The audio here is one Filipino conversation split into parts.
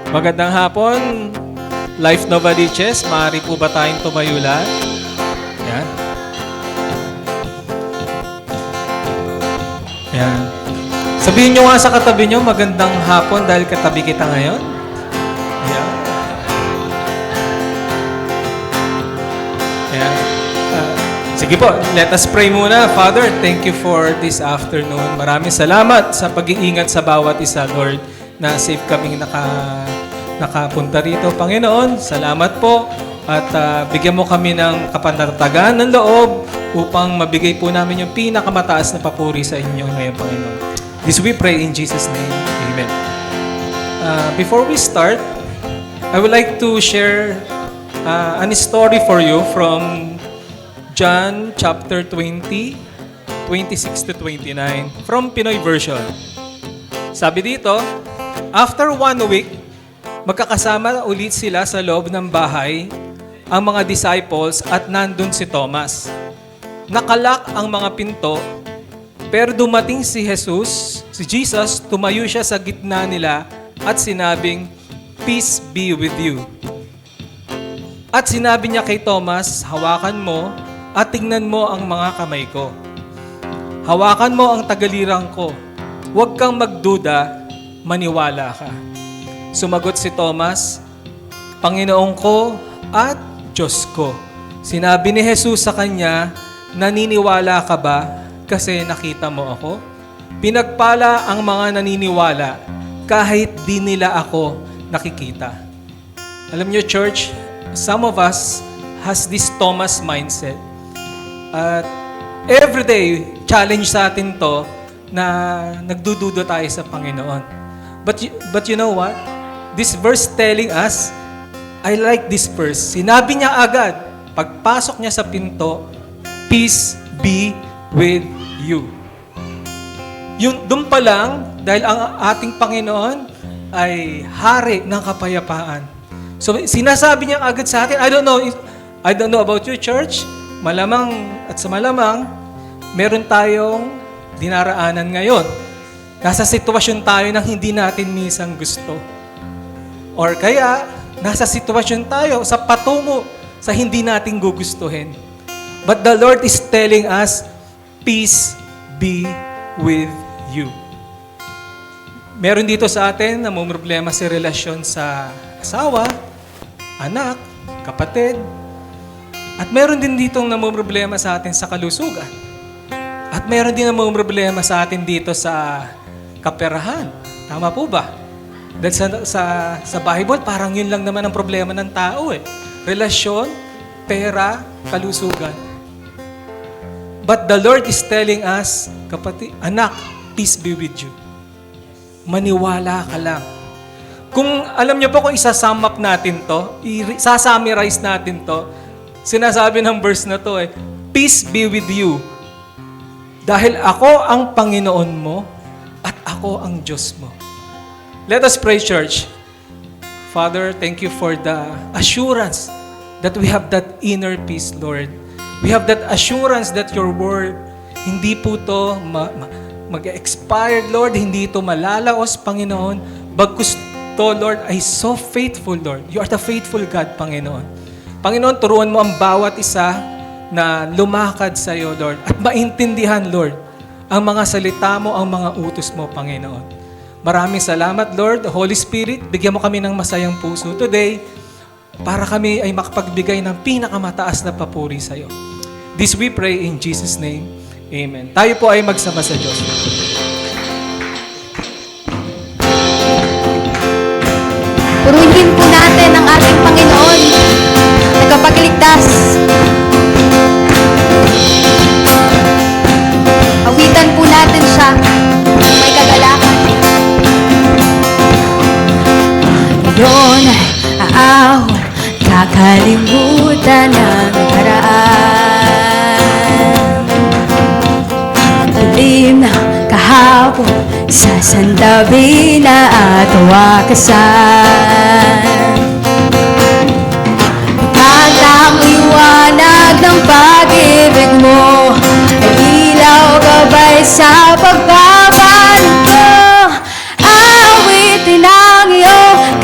Magandang hapon, Life Novaliches. Maaari po ba tayong tumayo lahat? Yan. Yan. Sabihin nyo nga sa katabi nyo, magandang hapon dahil katabi kita ngayon. Yan. Yan. Sige po, let us pray muna. Father, thank you for this afternoon. Maraming salamat sa pag-iingat sa bawat isa, Lord, na safe kaming nakapunta rito. Panginoon, salamat po at bigyan mo kami ng kapanatagan ng loob upang mabigay po namin yung pinakamataas na papuri sa inyo ngayon, Panginoon. This we pray in Jesus' name. Amen. Before we start, I would like to share an story for you from John chapter 20, 26 to 29 from Pinoy version. Sabi dito, after 1 week, magkakasama ulit sila sa loob ng bahay, ang mga disciples at nandun si Thomas. Nakalak ang mga pinto, pero dumating si Jesus, tumayo siya sa gitna nila at sinabing, "Peace be with you." At sinabi niya kay Thomas, "Hawakan mo at tingnan mo ang mga kamay ko. Hawakan mo ang tagalirang ko. Huwag kang magduda, maniwala ka." Sumagot si Thomas, "Panginoon ko at Diyos ko." Sinabi ni Jesus sa kanya, "Naniniwala ka ba kasi nakita mo ako?" Pinagpala ang mga naniniwala kahit di nila ako nakikita. Alam niyo, church, some of us has this Thomas mindset. At everyday, challenge sa atin to na nagdududa tayo sa Panginoon. But you know what? This verse telling us, I like this verse. Sinabi niya agad, pagpasok niya sa pinto, "Peace be with you." Doon pa lang, dahil ang ating Panginoon ay hari ng kapayapaan. So sinasabi niya agad sa atin, I don't know about you, church. Malamang at sa malamang, meron tayong dinaraanan ngayon. Nasa sitwasyon tayo na hindi natin minsan gusto. Or kaya, nasa sitwasyon tayo sa patungo sa hindi natin gugustuhin. But the Lord is telling us, "Peace be with you." Meron dito sa atin na may problema sa relasyon sa asawa, anak, kapatid. At meron din dito na may problema sa atin sa kalusugan. At meron din na may problema sa atin dito sa kaperahan. Tama po ba? Dahil sa Bible, parang yun lang naman ang problema ng tao eh. Relasyon, pera, kalusugan. But the Lord is telling us, kapatid, anak, peace be with you. Maniwala ka lang. Kung alam niyo po kung isa-sum up natin to, isa-summarize natin to, sinasabi ng verse na to "Peace be with you. Dahil ako ang Panginoon mo at ako ang Diyos mo." Let us pray, church. Father, thank you for the assurance that we have that inner peace, Lord. We have that assurance that your word, hindi po to mag-expired, Lord. Hindi ito malalaos, Panginoon. Bagkus to, Lord, ay so faithful, Lord. You are the faithful God, Panginoon. Panginoon, turuan mo ang bawat isa na lumakad sa iyo, Lord. At maintindihan, Lord, ang mga salita mo, ang mga utos mo, Panginoon. Maraming salamat, Lord. Holy Spirit, bigyan mo kami ng masayang puso today para kami ay makapagbigay ng pinakamataas na papuri sa iyo. This we pray in Jesus' name. Amen. Tayo po ay magsama sa Diyos. Purihin po natin ang ating Panginoon, tagapagligtas. Awitan po natin siya, may kagalakan. Ngayon ay aahon, kakalimutan ang nakaraan. Dilim ng kahapon, sasandabi na at wakasan. At ang liwanag ng pag-ibig mo ay ilaw gabay sa pagbabanto. Awitin ang iyong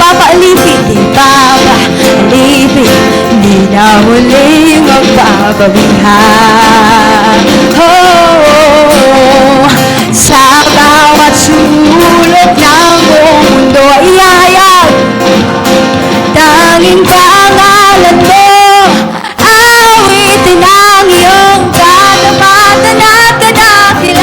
magpapaalipin, di papaalipin, di na muli magpapawihan. Oh, sa bawat sulok ng buong mundo ihayag tanging pangalan mo, awitin ang iyong katapatan at kadakilan.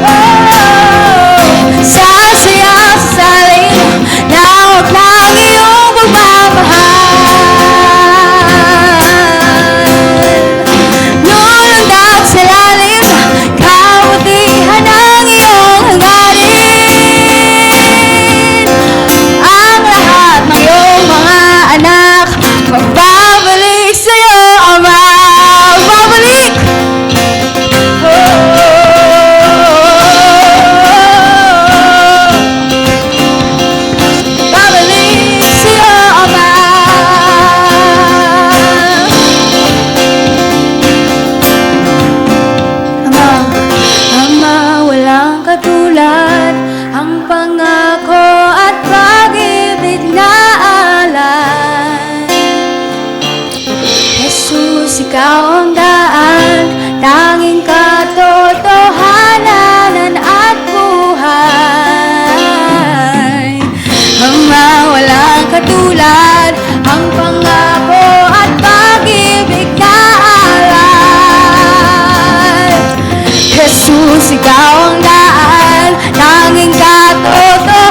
Oh, sasayang sasalin na huwag ng iyong pagmamahal. Nulundag sa lalim, kabutihan ang iyong hangarin. Ang lahat ng iyong mga anak magbabalik sa'yo, Ama. Magbabalik! Babalik sa'yo, Ama. Ama, Ama, walang katulad ang pangako at pag-ibig na alay. Jesus, ikaw ang daan, tanging katotohanan at buhay. Ama, walang katulad ang pangako at pag-ibig na alay. Jesus, ikaw ang daan, tanging katotohanan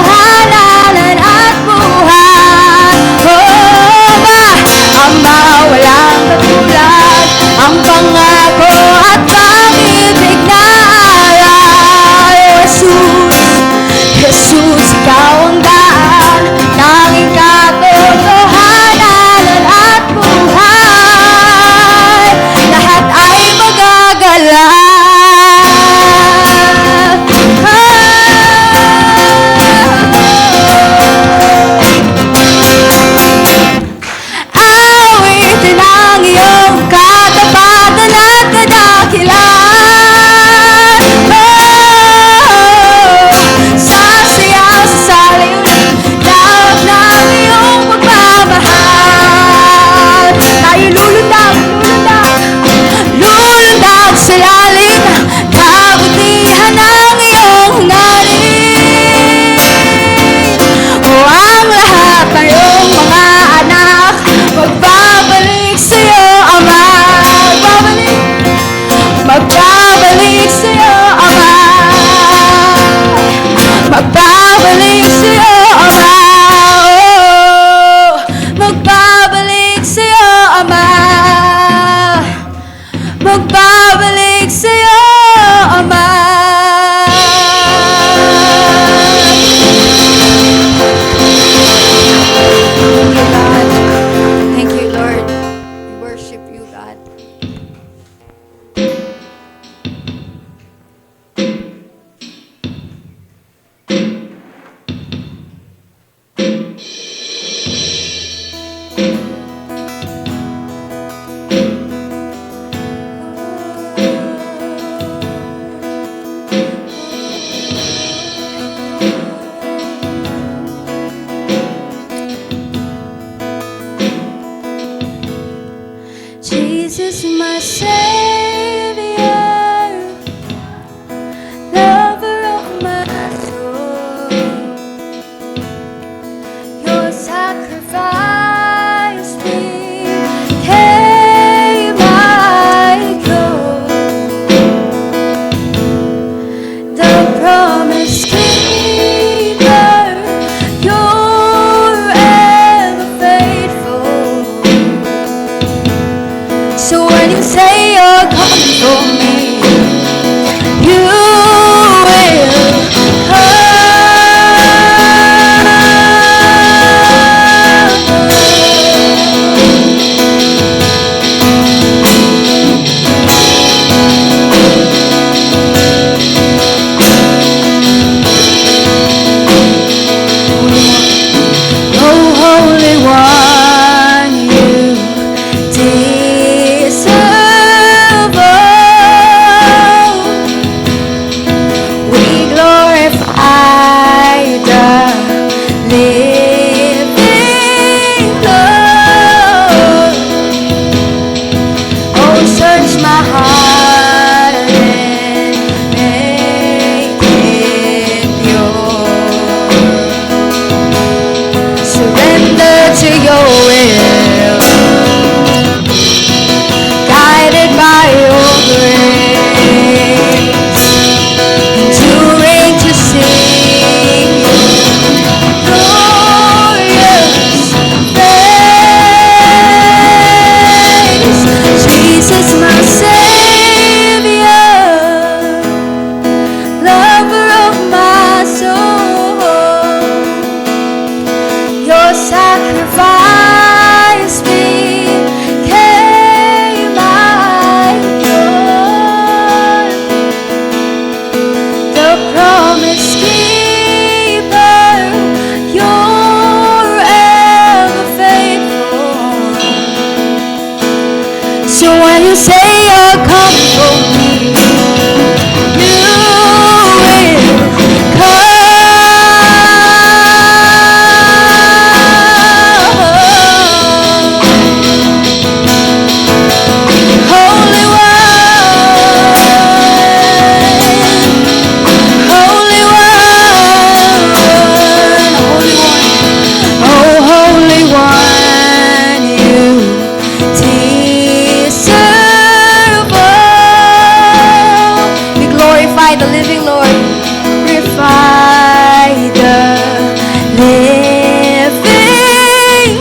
living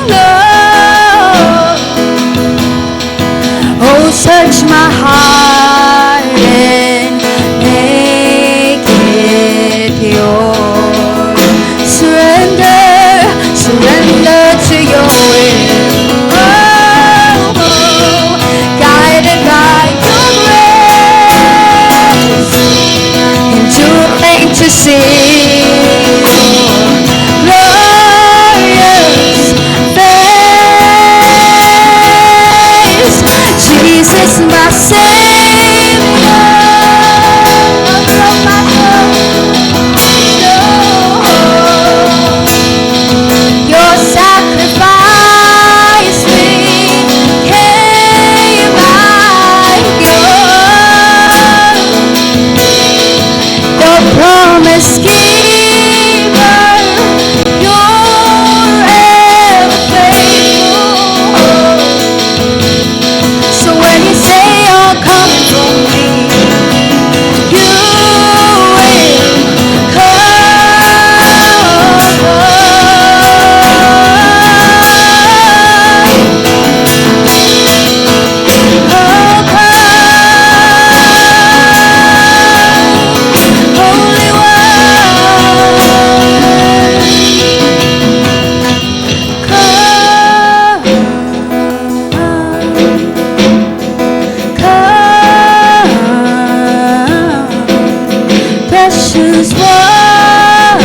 Lord. Oh, search my heart and make it yours. Surrender, surrender to your will. Oh, oh, guided by your grace, enduring to see your glorious face. Jesus, my Savior, of my soul. Your sacrifice became like yours. The promise keeper, you're ever faithful. So when you say you're coming for me, you will Holy precious one,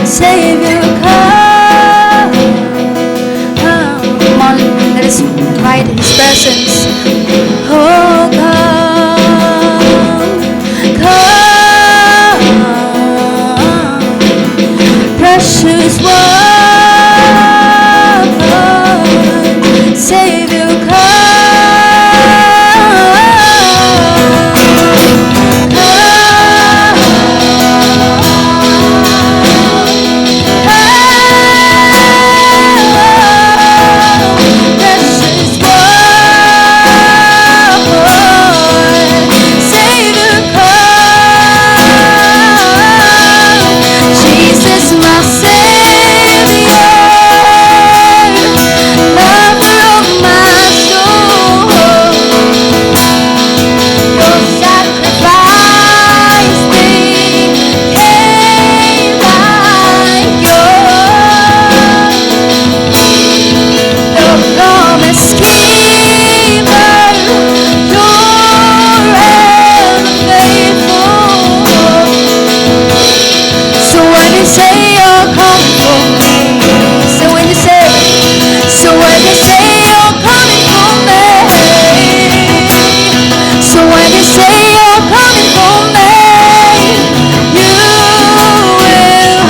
Savior, come. Come on, let us invite His presence. Oh, come, precious one, Savior, Jesus, my Savior, lover of my soul. Your sacrifice became like yours. The promise keeper, you're ever faithful. So when you say you're coming for me, so when you say you're coming for me, so when you say you're coming for me, you will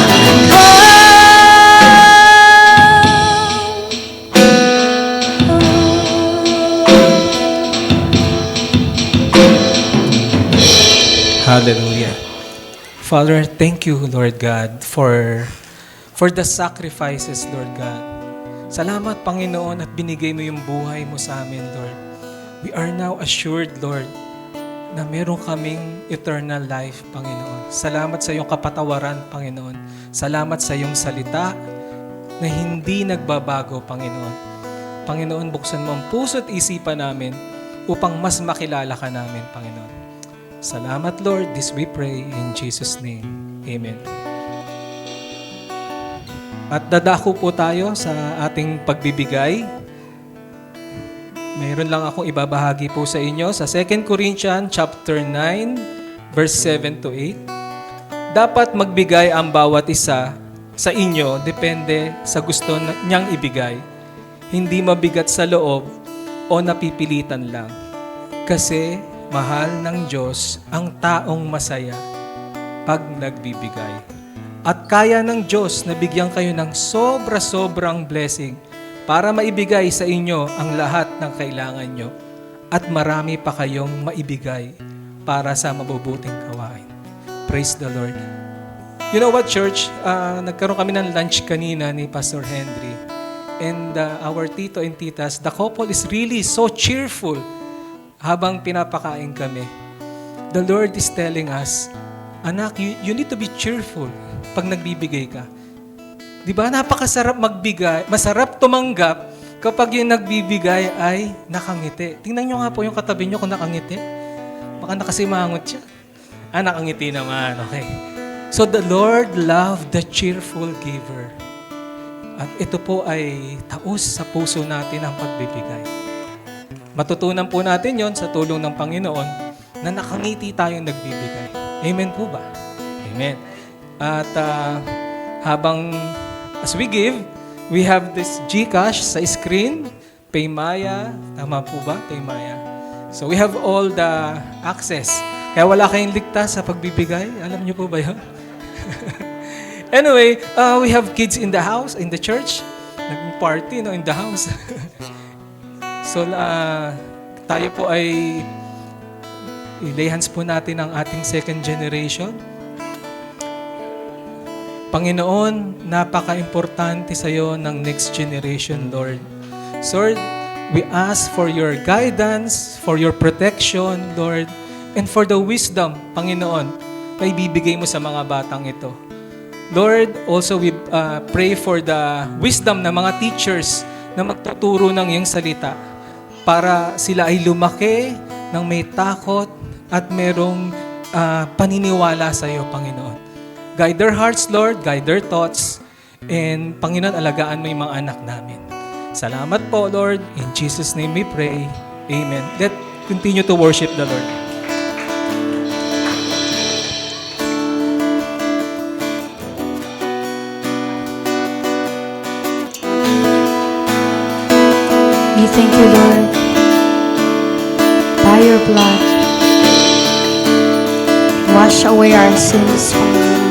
Hallelujah. Father, thank you, Lord God, for the sacrifices, Lord God. Salamat, Panginoon, at binigay mo yung buhay mo sa amin, Lord. We are now assured, Lord, na meron kaming eternal life, Panginoon. Salamat sa iyong kapatawaran, Panginoon. Salamat sa iyong salita na hindi nagbabago, Panginoon. Panginoon, buksan mo ang puso at isipan namin upang mas makilala ka namin, Panginoon. Salamat, Lord. This we pray in Jesus' name. Amen. At dadako po tayo sa ating pagbibigay. Mayroon lang akong ibabahagi po sa inyo sa 2 Corinthians chapter 9, verse 7 to 8. Dapat magbigay ang bawat isa sa inyo depende sa gusto niyang ibigay. Hindi mabigat sa loob o napipilitan lang. Kasi mahal ng Diyos ang taong masaya pag nagbibigay. At kaya ng Diyos na bigyan kayo ng sobra-sobrang blessing para maibigay sa inyo ang lahat ng kailangan nyo at marami pa kayong maibigay para sa mabubuting gawain. Praise the Lord. You know what, church? Nagkaroon kami ng lunch kanina ni Pastor Henry. And our tito and titas, the couple is really so cheerful habang pinapakain kami. The Lord is telling us Anak, you need to be cheerful pag nagbibigay ka. Di ba? Napakasarap magbigay, masarap tumanggap kapag yung nagbibigay ay nakangiti. Tingnan nyo nga po yung katabi nyo kung nakangiti. Baka nakasimangot siya. Nakangiti naman. Okay. So the Lord loved the cheerful giver. At ito po ay taos sa puso natin ang pagbibigay. Matutunan po natin yon sa tulong ng Panginoon na nakangiti tayong nagbibigay. Amen po ba? Amen. At as we give, we have this GCash sa screen, Paymaya, tama po ba? Paymaya. So we have all the access. Kaya wala kayong ligtas sa pagbibigay. Alam niyo po ba yun? Anyway, we have kids in the house, in the church. Nag-party in the house. So tayo po ay lay hands po natin ang ating second generation. Panginoon, napaka-importante sa iyo ng next generation, Lord. Lord, we ask for your guidance, for your protection, Lord, and for the wisdom, Panginoon, na ibibigay mo sa mga batang ito. Lord, also we pray for the wisdom ng mga teachers na magtuturo ng iyong salita para sila ay lumaki ng may takot at merong paniniwala sa iyo, Panginoon. Guide their hearts, Lord. Guide their thoughts. And, Panginoon, alagaan mo yung mga anak namin. Salamat po, Lord. In Jesus' name we pray. Amen. Let's continue to worship the Lord. We thank you, Lord, by your blood, wash away our sins, Panginoon.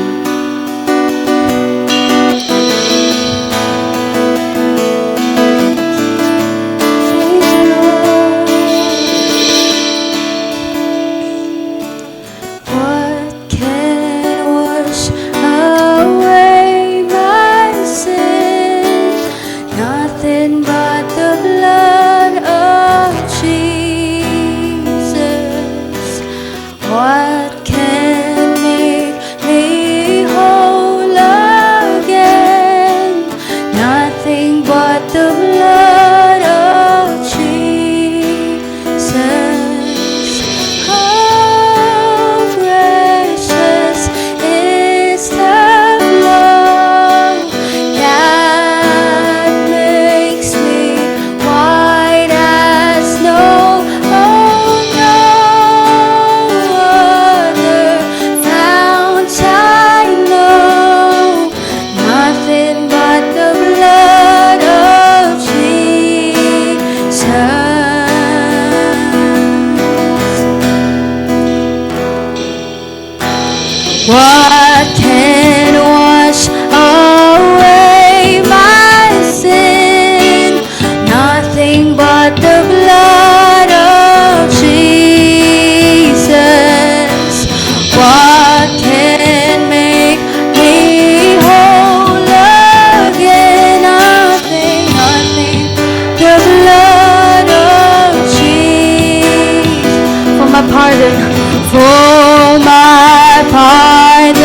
What can wash away my sin? Nothing but the blood of Jesus. What can make me whole again? Nothing, nothing, the blood of Jesus. For my pardon, for my pardon.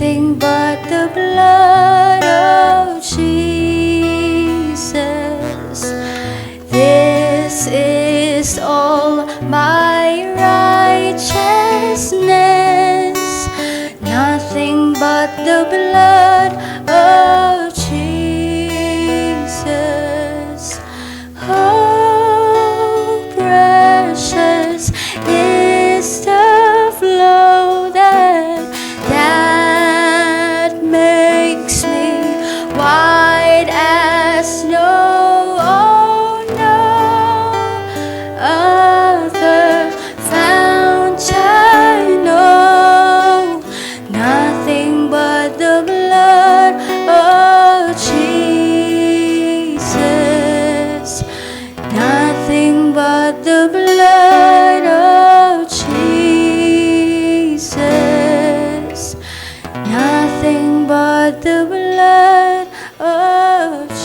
Nothing but the blood of Jesus. This is all my righteousness. Nothing but the blood of Jesus. Oh, precious is the flow that makes me white as snow. Oh, no other fount I know. Nothing but the blood of Jesus. Nothing but the blood of Jesus. Nothing but the blood of Jesus.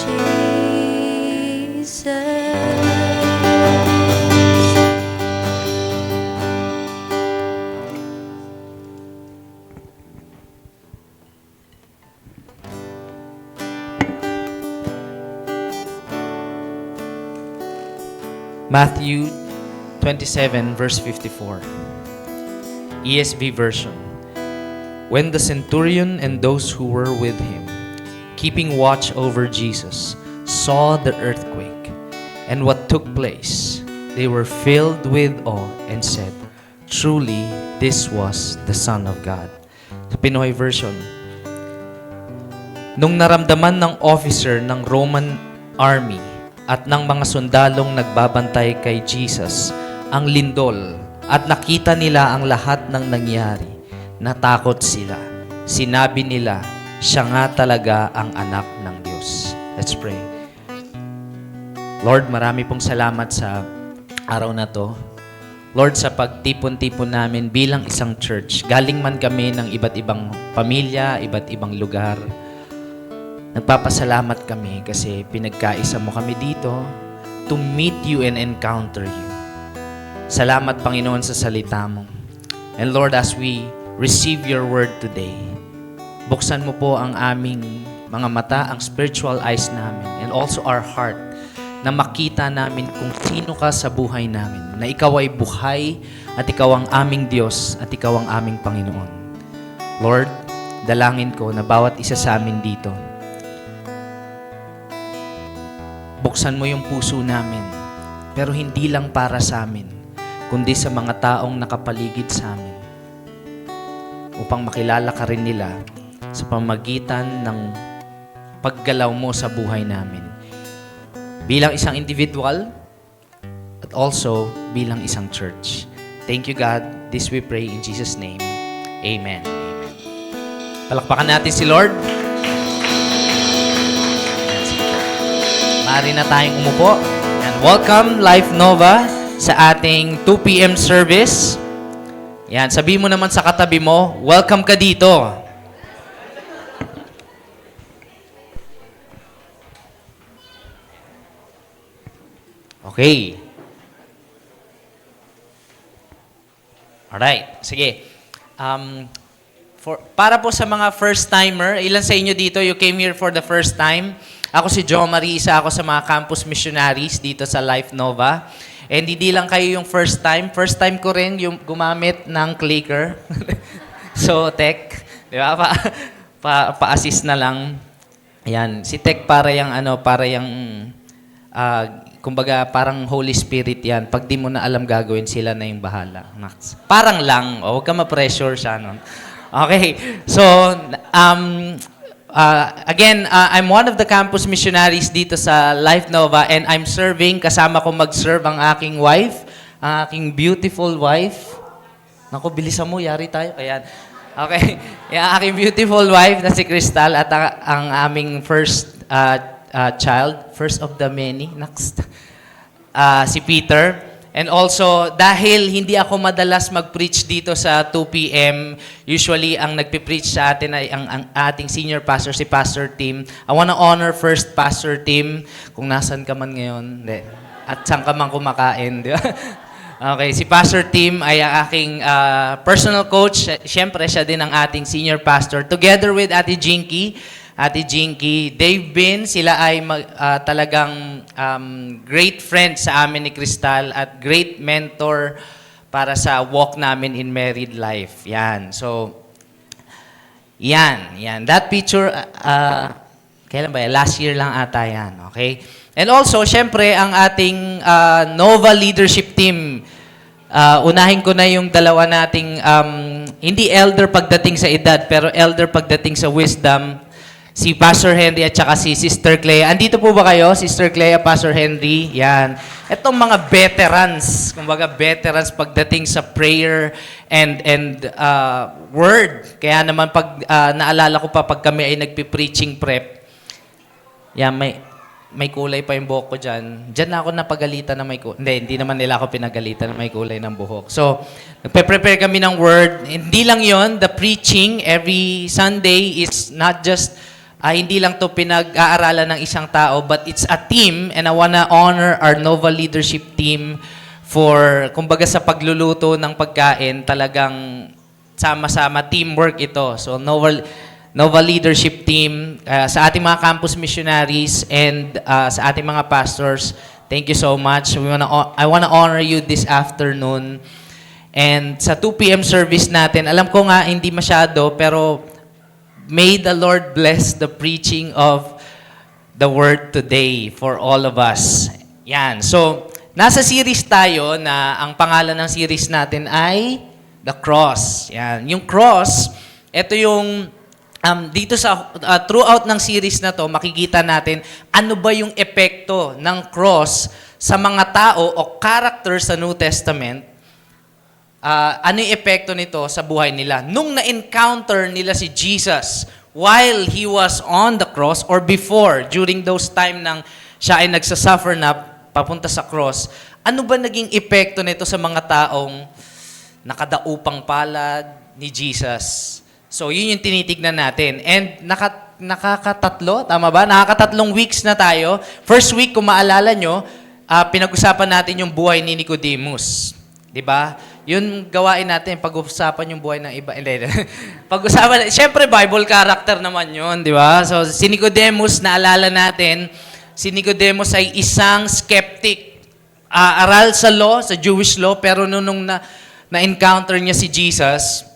Matthew 27, verse 54. ESV version. When the centurion and those who were with him, keeping watch over Jesus, saw the earthquake and what took place, they were filled with awe and said, "Truly, this was the Son of God." Sa Pinoy version. Nung naramdaman ng officer ng Roman army at ng mga sundalong nagbabantay kay Jesus ang lindol at nakita nila ang lahat ng nangyari, natakot sila. Sinabi nila, siya nga talaga ang anak ng Diyos. Let's pray. Lord, marami pong salamat sa araw na to. Lord, sa pagtipon-tipon namin bilang isang church, galing man kami ng iba't ibang pamilya, iba't ibang lugar, nagpapasalamat kami kasi pinagkaisa mo kami dito to meet you and encounter you. Salamat, Panginoon, sa salita mo. And Lord, as we receive your word today, buksan mo po ang aming mga mata, ang spiritual eyes namin, and also our heart, na makita namin kung sino ka sa buhay namin, na ikaw ay buhay at ikaw ang aming Diyos at ikaw ang aming Panginoon. Lord, dalangin ko na bawat isa sa amin dito, buksan mo yung puso namin, pero hindi lang para sa amin, kundi sa mga taong nakapaligid sa amin, upang makilala ka rin nila sa pamagitan ng paggalaw mo sa buhay namin. Bilang isang individual, at also bilang isang church. Thank you, God. This we pray in Jesus' name. Amen. Amen. Palakpakan natin si Lord. Maaari na tayong umupo. And welcome, Life Nova, sa ating 2 p.m. service. Yan, sabi mo naman sa katabi mo, welcome ka dito. Okay. Alright, sige. Para po sa mga first-timer, ilan sa inyo dito, you came here for the first time? Ako si Jo Marie, isa ako sa mga campus missionaries dito sa Life Nova. And hindi lang kayo yung first time. First time ko rin yung gumamit ng clicker. So, Tech, di ba? Pa-assist na lang. Ayan, si Tech para yung kumbaga parang Holy Spirit yan. Pag di mo na alam gagawin, sila na yung bahala. Max. Parang lang, huwag ka ma-pressure siya nun. Okay, so, again, I'm one of the campus missionaries dito sa Life Nova and I'm serving, kasama ko mag-serve ang aking wife, ang aking beautiful wife. Naku, bilisan mo, yari tayo. Ayan. Okay, yung aking beautiful wife na si Crystal at ang aming first child, first of the many, next, si Peter. And also, dahil hindi ako madalas mag-preach dito sa 2 p.m., usually ang nagpipreach sa atin ay ang ating senior pastor, si Pastor Tim. I wanna honor first Pastor Tim, kung nasan ka man ngayon, at saan ka man kumakain, di ba? Okay, si Pastor Tim ay ang aking personal coach. Siyempre, siya din ang ating senior pastor. Together with Ate Jinky. Ate Jinky, sila ay talagang great friends sa amin ni Crystal at great mentor para sa walk namin in married life. Yan. So, yan. That picture, kailan ba yan? Last year lang ata yan. Okay? And also, syempre, ang ating Nova Leadership Team. Unahin ko na yung dalawa nating, hindi elder pagdating sa edad, pero elder pagdating sa wisdom. Si Pastor Henry at saka si Sister Clea. Andito po ba kayo, Sister Clea, Pastor Henry? Yan. Itong mga veterans, kumbaga veterans pagdating sa prayer and word. Kaya naman pag naalala ko pa pag kami ay nagpi-preaching prep, yan, may kulay pa yung buhok ko dyan. Dyan na ako napagalitan na may kulay. Hindi naman nila ako pinagalitan na may kulay ng buhok. So, nagpe-prepare kami ng word. Hindi lang yon, the preaching every Sunday is not just, hindi lang to pinag-aaralan ng isang tao, but it's a team, and I wanna honor our Nova Leadership Team for, kumbaga sa pagluluto ng pagkain, talagang sama-sama, teamwork ito. So, Nova Leadership Team, sa ating mga campus missionaries and sa ating mga pastors, thank you so much. I wanna honor you this afternoon. And sa 2 p.m. service natin, alam ko nga hindi masyado, pero may the Lord bless the preaching of the word today for all of us. Yan. So, nasa series tayo na ang pangalan ng series natin ay The Cross. Yan. Yung cross, ito yung dito sa throughout ng series na to, makikita natin ano ba yung epekto ng cross sa mga tao o character sa New Testament. Ano yung epekto nito sa buhay nila? Nung na-encounter nila si Jesus while He was on the cross or before, during those time nang siya ay nagsasuffer na papunta sa cross, ano ba naging epekto nito sa mga taong nakadaupang palad ni Jesus? So, yun yung tinitignan natin. And nakakatatlo, tama ba? Nakakatatlong weeks na tayo. First week, kung maalala nyo, pinag-usapan natin yung buhay ni Nicodemus. Di ba? Yun gawain natin, pag-usapan yung buhay ng iba. Pag-usapan, syempre Bible character naman yun, di ba? So, si Nicodemus, naalala natin, si Nicodemus ay isang skeptic. Aral sa law, sa Jewish law, pero nung na-encounter niya si Jesus,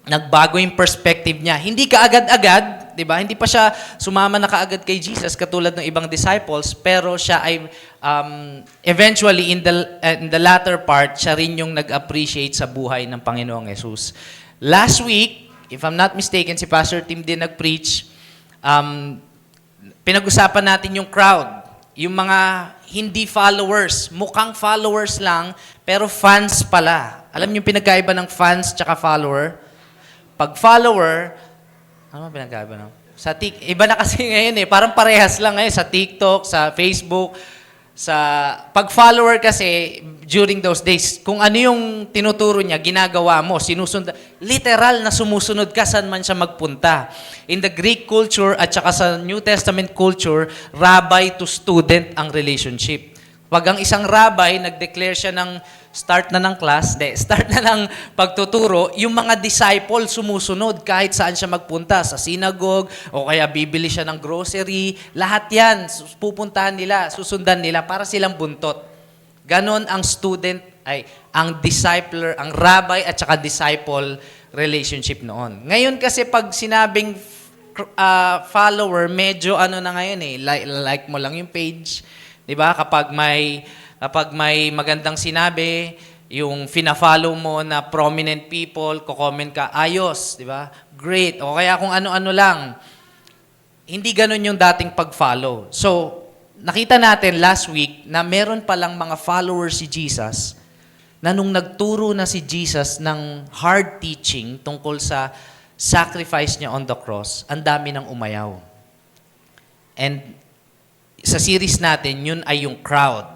nagbago yung perspective niya. Hindi kaagad-agad, di ba? Hindi pa siya sumama na kaagad kay Jesus katulad ng ibang disciples, pero siya ay eventually in the latter part, siya rin yung nag-appreciate sa buhay ng Panginoong Jesus. Last week, if I'm not mistaken, si Pastor Tim din nag-preach, pinag-usapan natin yung crowd, yung mga hindi followers, mukhang followers lang, pero fans pala. Alam niyo yung pinagkaiba ng fans tsaka follower? Pag follower, ano ba pinagkaiba no? Iba na kasi ngayon parang parehas lang ngayon sa TikTok, sa Facebook, pag follower kasi during those days, kung ano yung tinuturo niya, ginagawa mo, sinusunod, literal na sumusunod ka saan man siya magpunta. In the Greek culture at saka sa New Testament culture, rabbi to student ang relationship. Pag ang isang rabbi, nag-declare siya ng start na ng pagtuturo, yung mga disciple sumusunod kahit saan siya magpunta, sa synagogue, o kaya bibili siya ng grocery, lahat yan, pupuntahan nila, susundan nila para silang buntot. Ganon ang ang discipler, ang rabbi at saka disciple relationship noon. Ngayon kasi pag sinabing follower, medyo ano na ngayon like mo lang yung page, di ba? Kapag may magandang sinabi, yung fina-follow mo na prominent people, ko-comment ka, ayos, di ba? Great. O kaya kung ano-ano lang. Hindi ganun yung dating pag-follow. So, nakita natin last week na meron palang mga followers si Jesus na nung nagturo na si Jesus ng hard teaching tungkol sa sacrifice niya on the cross, ang dami nang umayaw. And sa series natin, yun ay yung crowd.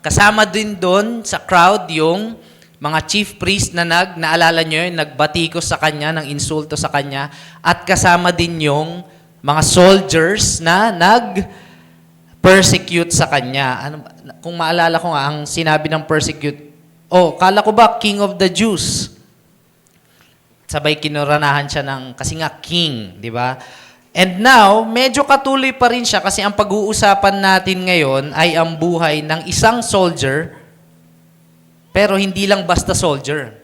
Kasama din doon sa crowd yung mga chief priest na naalala nyo yun, nagbatikos sa kanya, ng insulto sa kanya, at kasama din yung mga soldiers na persecute sa kanya. Kung maalala ko nga, ang sinabi ng persecute, Oh, kala ko ba King of the Jews? Sabay kinuranahan siya ng, kasi nga king, di ba? And now, medyo katuloy pa rin siya kasi ang pag-uusapan natin ngayon ay ang buhay ng isang soldier, pero hindi lang basta soldier.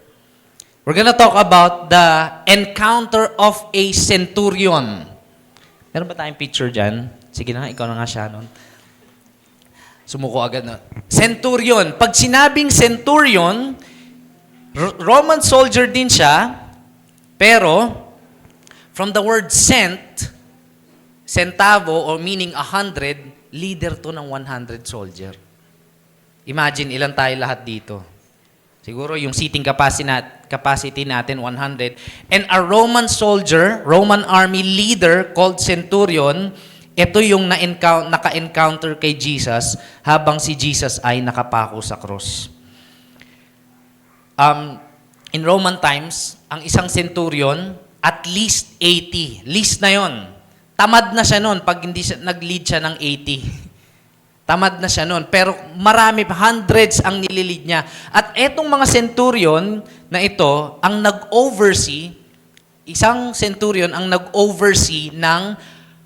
We're gonna talk about the encounter of a centurion. Meron ba tayong picture dyan? Sige na, ikaw na nga siya nun. Sumuko agad na. Centurion. Pag sinabing centurion, Roman soldier din siya, pero from the word cent, centavo or meaning 100, leader to ng 100 soldier. Imagine, ilan tayo lahat dito? Siguro yung seating capacity natin, 100. And a Roman soldier, Roman army leader called centurion, ito yung naka-encounter kay Jesus habang si Jesus ay nakapako sa cross. In Roman times, ang isang centurion, at least 80. List na yon. Tamad na siya noon pag hindi siya, nag-lead siya ng 80. Tamad na siya noon. Pero marami, hundreds ang nililid niya. At etong mga centurion na ito, ang nag-oversee, isang centurion ang nag-oversee ng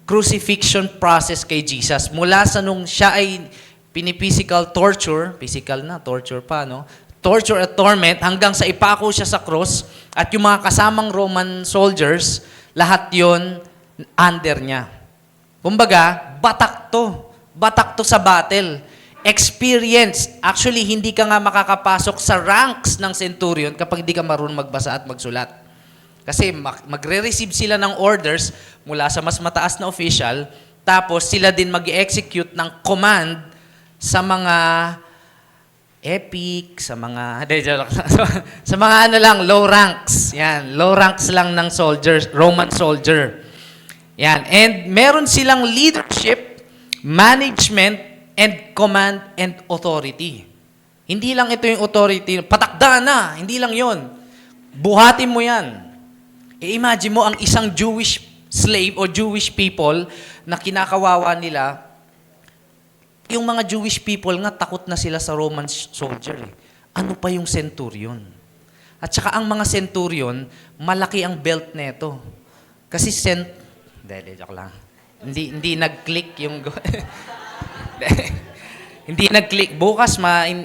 crucifixion process kay Jesus. Mula sa nung siya ay piniphysical torture, physical na, torture pa, no? Torture at torment hanggang sa ipako siya sa cross at yung mga kasamang Roman soldiers, lahat yon under niya. Kumbaga, batak to sa battle. Experience. Actually, hindi ka nga makakapasok sa ranks ng centurion kapag hindi ka marunong magbasa at magsulat. Kasi magre-receive sila ng orders mula sa mas mataas na official, tapos sila din mag-execute ng command sa mga epic, sa mga sa mga ano lang, low ranks. Yan, low ranks lang ng soldiers, Roman soldier. Yan, and meron silang leadership, management, and command and authority. Hindi lang ito yung authority, patakda na, hindi lang yon. Buhatin mo yan. I-imagine mo ang isang Jewish slave o Jewish people na kinakawawa nila. Yung mga Jewish people nga, takot na sila sa Roman soldier. Ano pa yung centurion? At saka ang mga centurion, malaki ang belt neto. Kasi joke lang. Hindi nag-click yung... Hindi nag-click. Bukas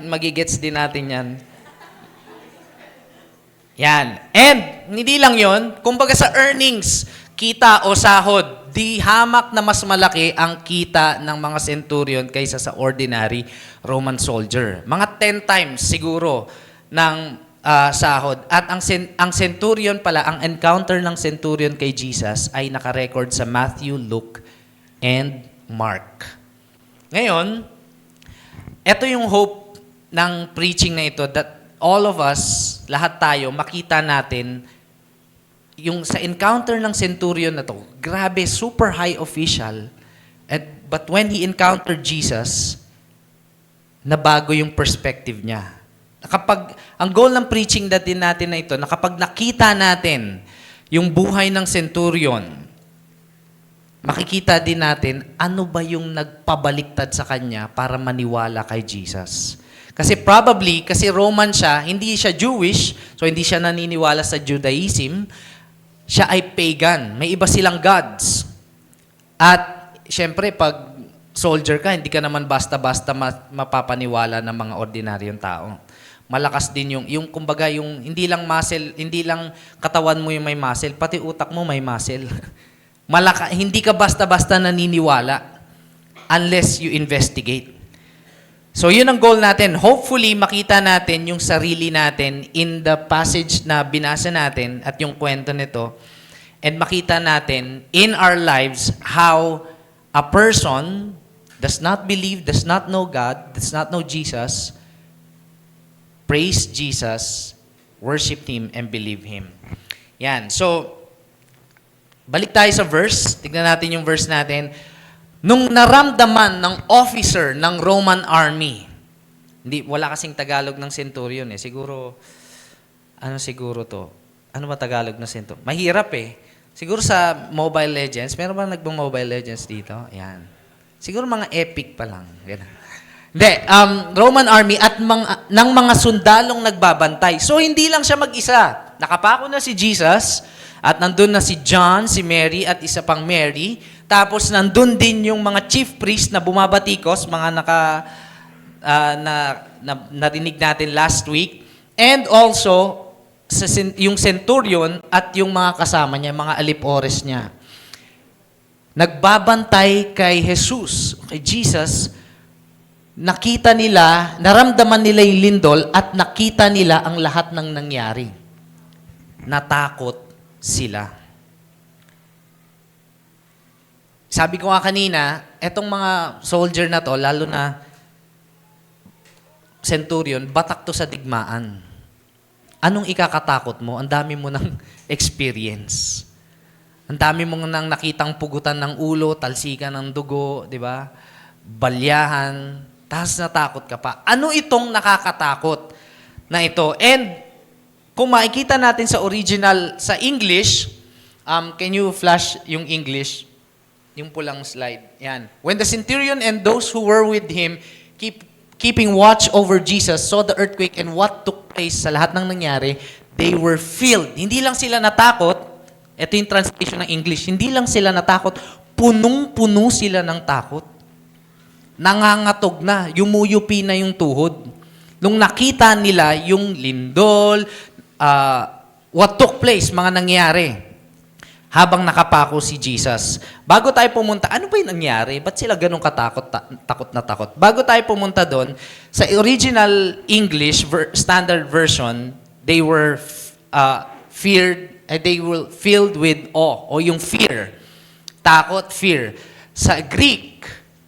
magigets din natin yan. Yan. And, hindi lang yon, kumbaga sa earnings, kita o sahod, di hamak na mas malaki ang kita ng mga centurion kaysa sa ordinary Roman soldier. Mga 10 times siguro ng sahod. At ang centurion pala, ang encounter ng centurion kay Jesus ay nakarecord sa Matthew, Luke, and Mark. Ngayon, ito yung hope ng preaching na ito that all of us, lahat tayo, makita natin yung sa encounter ng centurion na to, grabe, super high official. But when he encountered Jesus, nabago yung perspective niya. Ang goal ng preaching natin na ito, na kapag nakita natin yung buhay ng centurion, makikita din natin ano ba yung nagpabaliktad sa kanya para maniwala kay Jesus. Kasi kasi Roman siya, hindi siya Jewish, so hindi siya naniniwala sa Judaism, siya ay pagan. May iba silang gods. At syempre, pag soldier ka, hindi ka naman basta-basta mapapaniwala ng mga ordinaryong tao. Malakas din yung kumbaga, yung hindi lang muscle, hindi lang katawan mo yung may muscle, pati utak mo may muscle. Hindi ka basta-basta naniniwala unless you investigate. So, yun ang goal natin. Hopefully, makita natin yung sarili natin in the passage na binasa natin at yung kwento nito. And makita natin in our lives how a person does not believe, does not know God, does not know Jesus, praise Jesus, worship Him, and believe Him. Yan. So, balik tayo sa verse. Tignan natin yung verse natin. Nung naramdaman ng officer ng Roman army, wala kasing Tagalog ng centurion eh. Siguro, siguro to? Ano ba Tagalog na centurion? Mahirap eh. Siguro sa Mobile Legends, meron ba nagmong Mobile Legends dito? Ayan. Siguro mga epic pa lang. Ganun. Hindi, Roman army at ng mga sundalong nagbabantay. So, hindi lang siya mag-isa. Nakapako na si Jesus, at nandun na si John, si Mary, at isa pang Mary. Tapos, nandun din yung mga chief priest na bumabatikos, mga narinig natin last week. And also, yung centurion at yung mga kasama niya, mga alipores niya. Nagbabantay kay Jesus, kay Jesus. Nakita nila, naramdaman nila yung lindol at nakita nila ang lahat ng nangyari. Natakot sila. Sabi ko nga kanina, etong mga soldier na to, lalo na centurion, batak to sa digmaan. Anong ikakatakot mo? Ang dami mo ng experience. Ang dami mo nang nakitang pugutan ng ulo, talsikan ng dugo, di ba? Balyahan, tapos natakot ka pa. Ano itong nakakatakot na ito? And kung makikita natin sa original, sa English, can you flash yung English? Yung pulang slide. Yan. When the centurion and those who were with him keeping watch over Jesus saw the earthquake and what took place sa lahat ng nangyari, they were filled. Hindi lang sila natakot, ito yung translation ng English, hindi lang sila natakot, punong-puno sila ng takot. Nangangatog na, yumuyupi na yung tuhod. Nung nakita nila yung lindol, what took place, mga nangyari, habang nakapako si Jesus. Bago tayo pumunta, ano ba yung nangyari? Ba't sila ganun katakot, takot na takot? Bago tayo pumunta doon, sa original English standard version, they were they were filled with awe, o yung fear. Takot, fear. Sa Greek,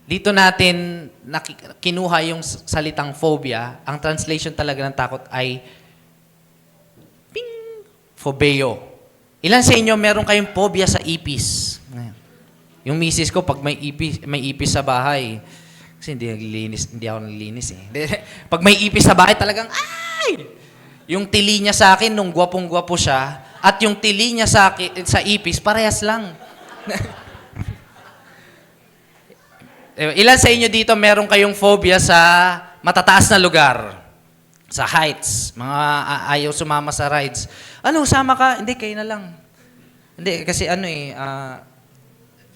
dito natin kinuha yung salitang phobia. Ang translation talaga ng takot ay phobeo. Ilan sa inyo meron kayong phobia sa ipis? Yung misis ko, pag may ipis sa bahay, kasi hindi ako naglilinis eh. Pag may ipis sa bahay, talagang, ay! Yung tili niya sa akin, nung gwapong-gwapo siya, at yung tili niya sa ipis, parehas lang. Ilan sa inyo dito meron kayong phobia sa matataas na lugar? Sa heights. Mga ayaw sumama sa rides. Ano, sama ka? Hindi, kayo na lang. Hindi, kasi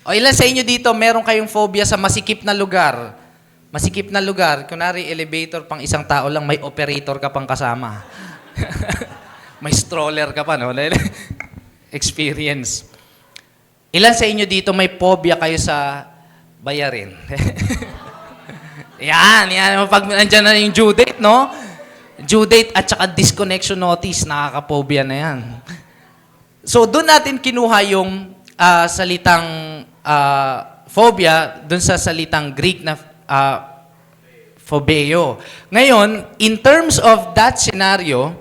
o ilan sa inyo dito meron kayong phobia sa masikip na lugar? Masikip na lugar. Kunwari, elevator pang isang tao lang, may operator ka pang kasama. May stroller ka pa, no? Experience. Ilan sa inyo dito may phobia kayo sa bayarin? yan. Pag nandyan na yung due date, no? Due date at saka disconnection notice, nakaka-phobia na yan. So, doon natin kinuha yung salitang phobia, doon sa salitang Greek na phobeo. Ngayon, in terms of that scenario,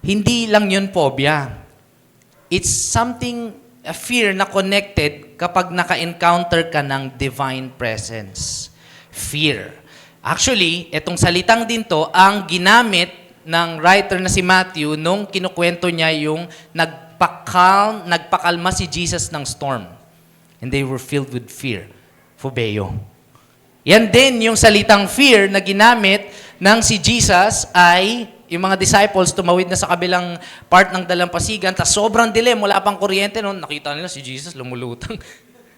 hindi lang yun phobia. It's something, a fear na connected kapag naka-encounter ka ng divine presence. Fear. Actually, itong salitang din to, ang ginamit ng writer na si Matthew nung kinukwento niya yung nagpakalma si Jesus ng storm. And they were filled with fear. Phobeo. Yan din yung salitang fear na ginamit ng si Jesus ay yung mga disciples tumawid na sa kabilang part ng dalampasigan, tas sobrang dilim, wala pang kuryente noon, nakita nila si Jesus lumulutang.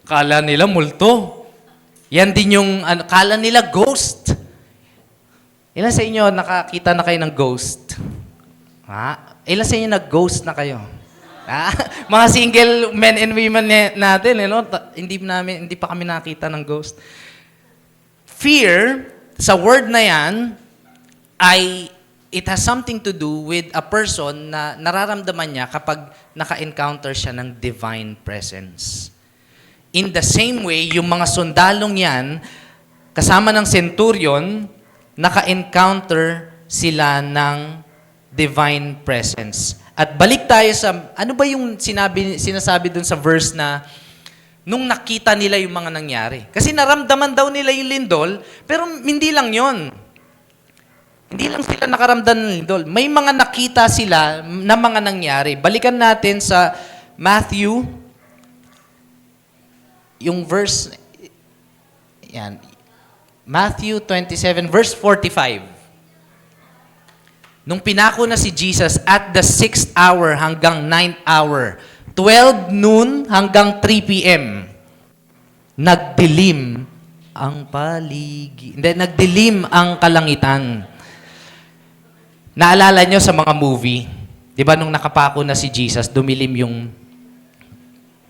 Kala nila multo. Yan din yung, kala nila ghost. Ilan sa inyo nakakita na kayo ng ghost? Ilan sa inyo nag-ghost na kayo? Mga single men and women natin, hindi pa kami nakita ng ghost. Fear, sa word na yan, it has something to do with a person na nararamdaman niya kapag naka-encounter siya ng divine presence. In the same way, yung mga sundalong yan, kasama ng centurion, naka-encounter sila ng divine presence. At balik tayo sa, ano ba yung sinasabi dun sa verse na nung nakita nila yung mga nangyari? Kasi naramdaman daw nila yung lindol, pero hindi lang yon. Hindi lang sila nakaramdam ng lindol. May mga nakita sila na mga nangyari. Balikan natin sa Matthew, yung verse, yan, Matthew 27, verse 45. Nung pinako na si Jesus at the 6th hour hanggang 9th hour, 12 noon hanggang 3 p.m., nagdilim ang nagdilim ang kalangitan. Naalala nyo sa mga movie, di ba nung nakapako na si Jesus, dumilim yung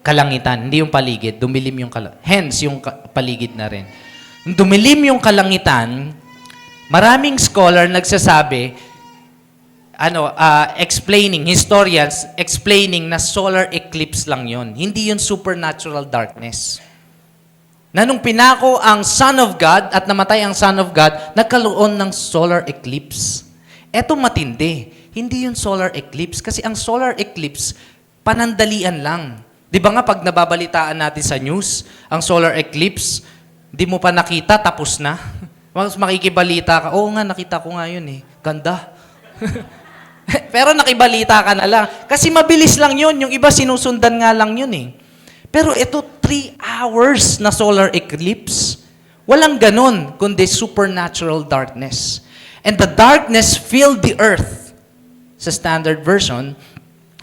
kalangitan, hindi yung paligid, dumilim yung hence yung paligid na rin. Nung dumilim yung kalangitan, maraming scholar nagsasabi, historians explaining na solar eclipse lang yon. Hindi yun supernatural darkness. Na nung pinako ang Son of God at namatay ang Son of God, nagkaroon ng solar eclipse. Eto matindi. Hindi yun solar eclipse. Kasi ang solar eclipse, panandalian lang. Di ba nga pag nababalitaan natin sa news, ang solar eclipse, di mo pa nakita, tapos na. Mas makikibalita ka, oo nga, nakita ko nga yun eh. Ganda. Pero nakibalita ka na lang. Kasi mabilis lang yun. Yung iba sinusundan nga lang yun eh. Pero ito, 3 hours na solar eclipse. Walang ganun, kundi supernatural darkness. And the darkness filled the earth. Sa standard version,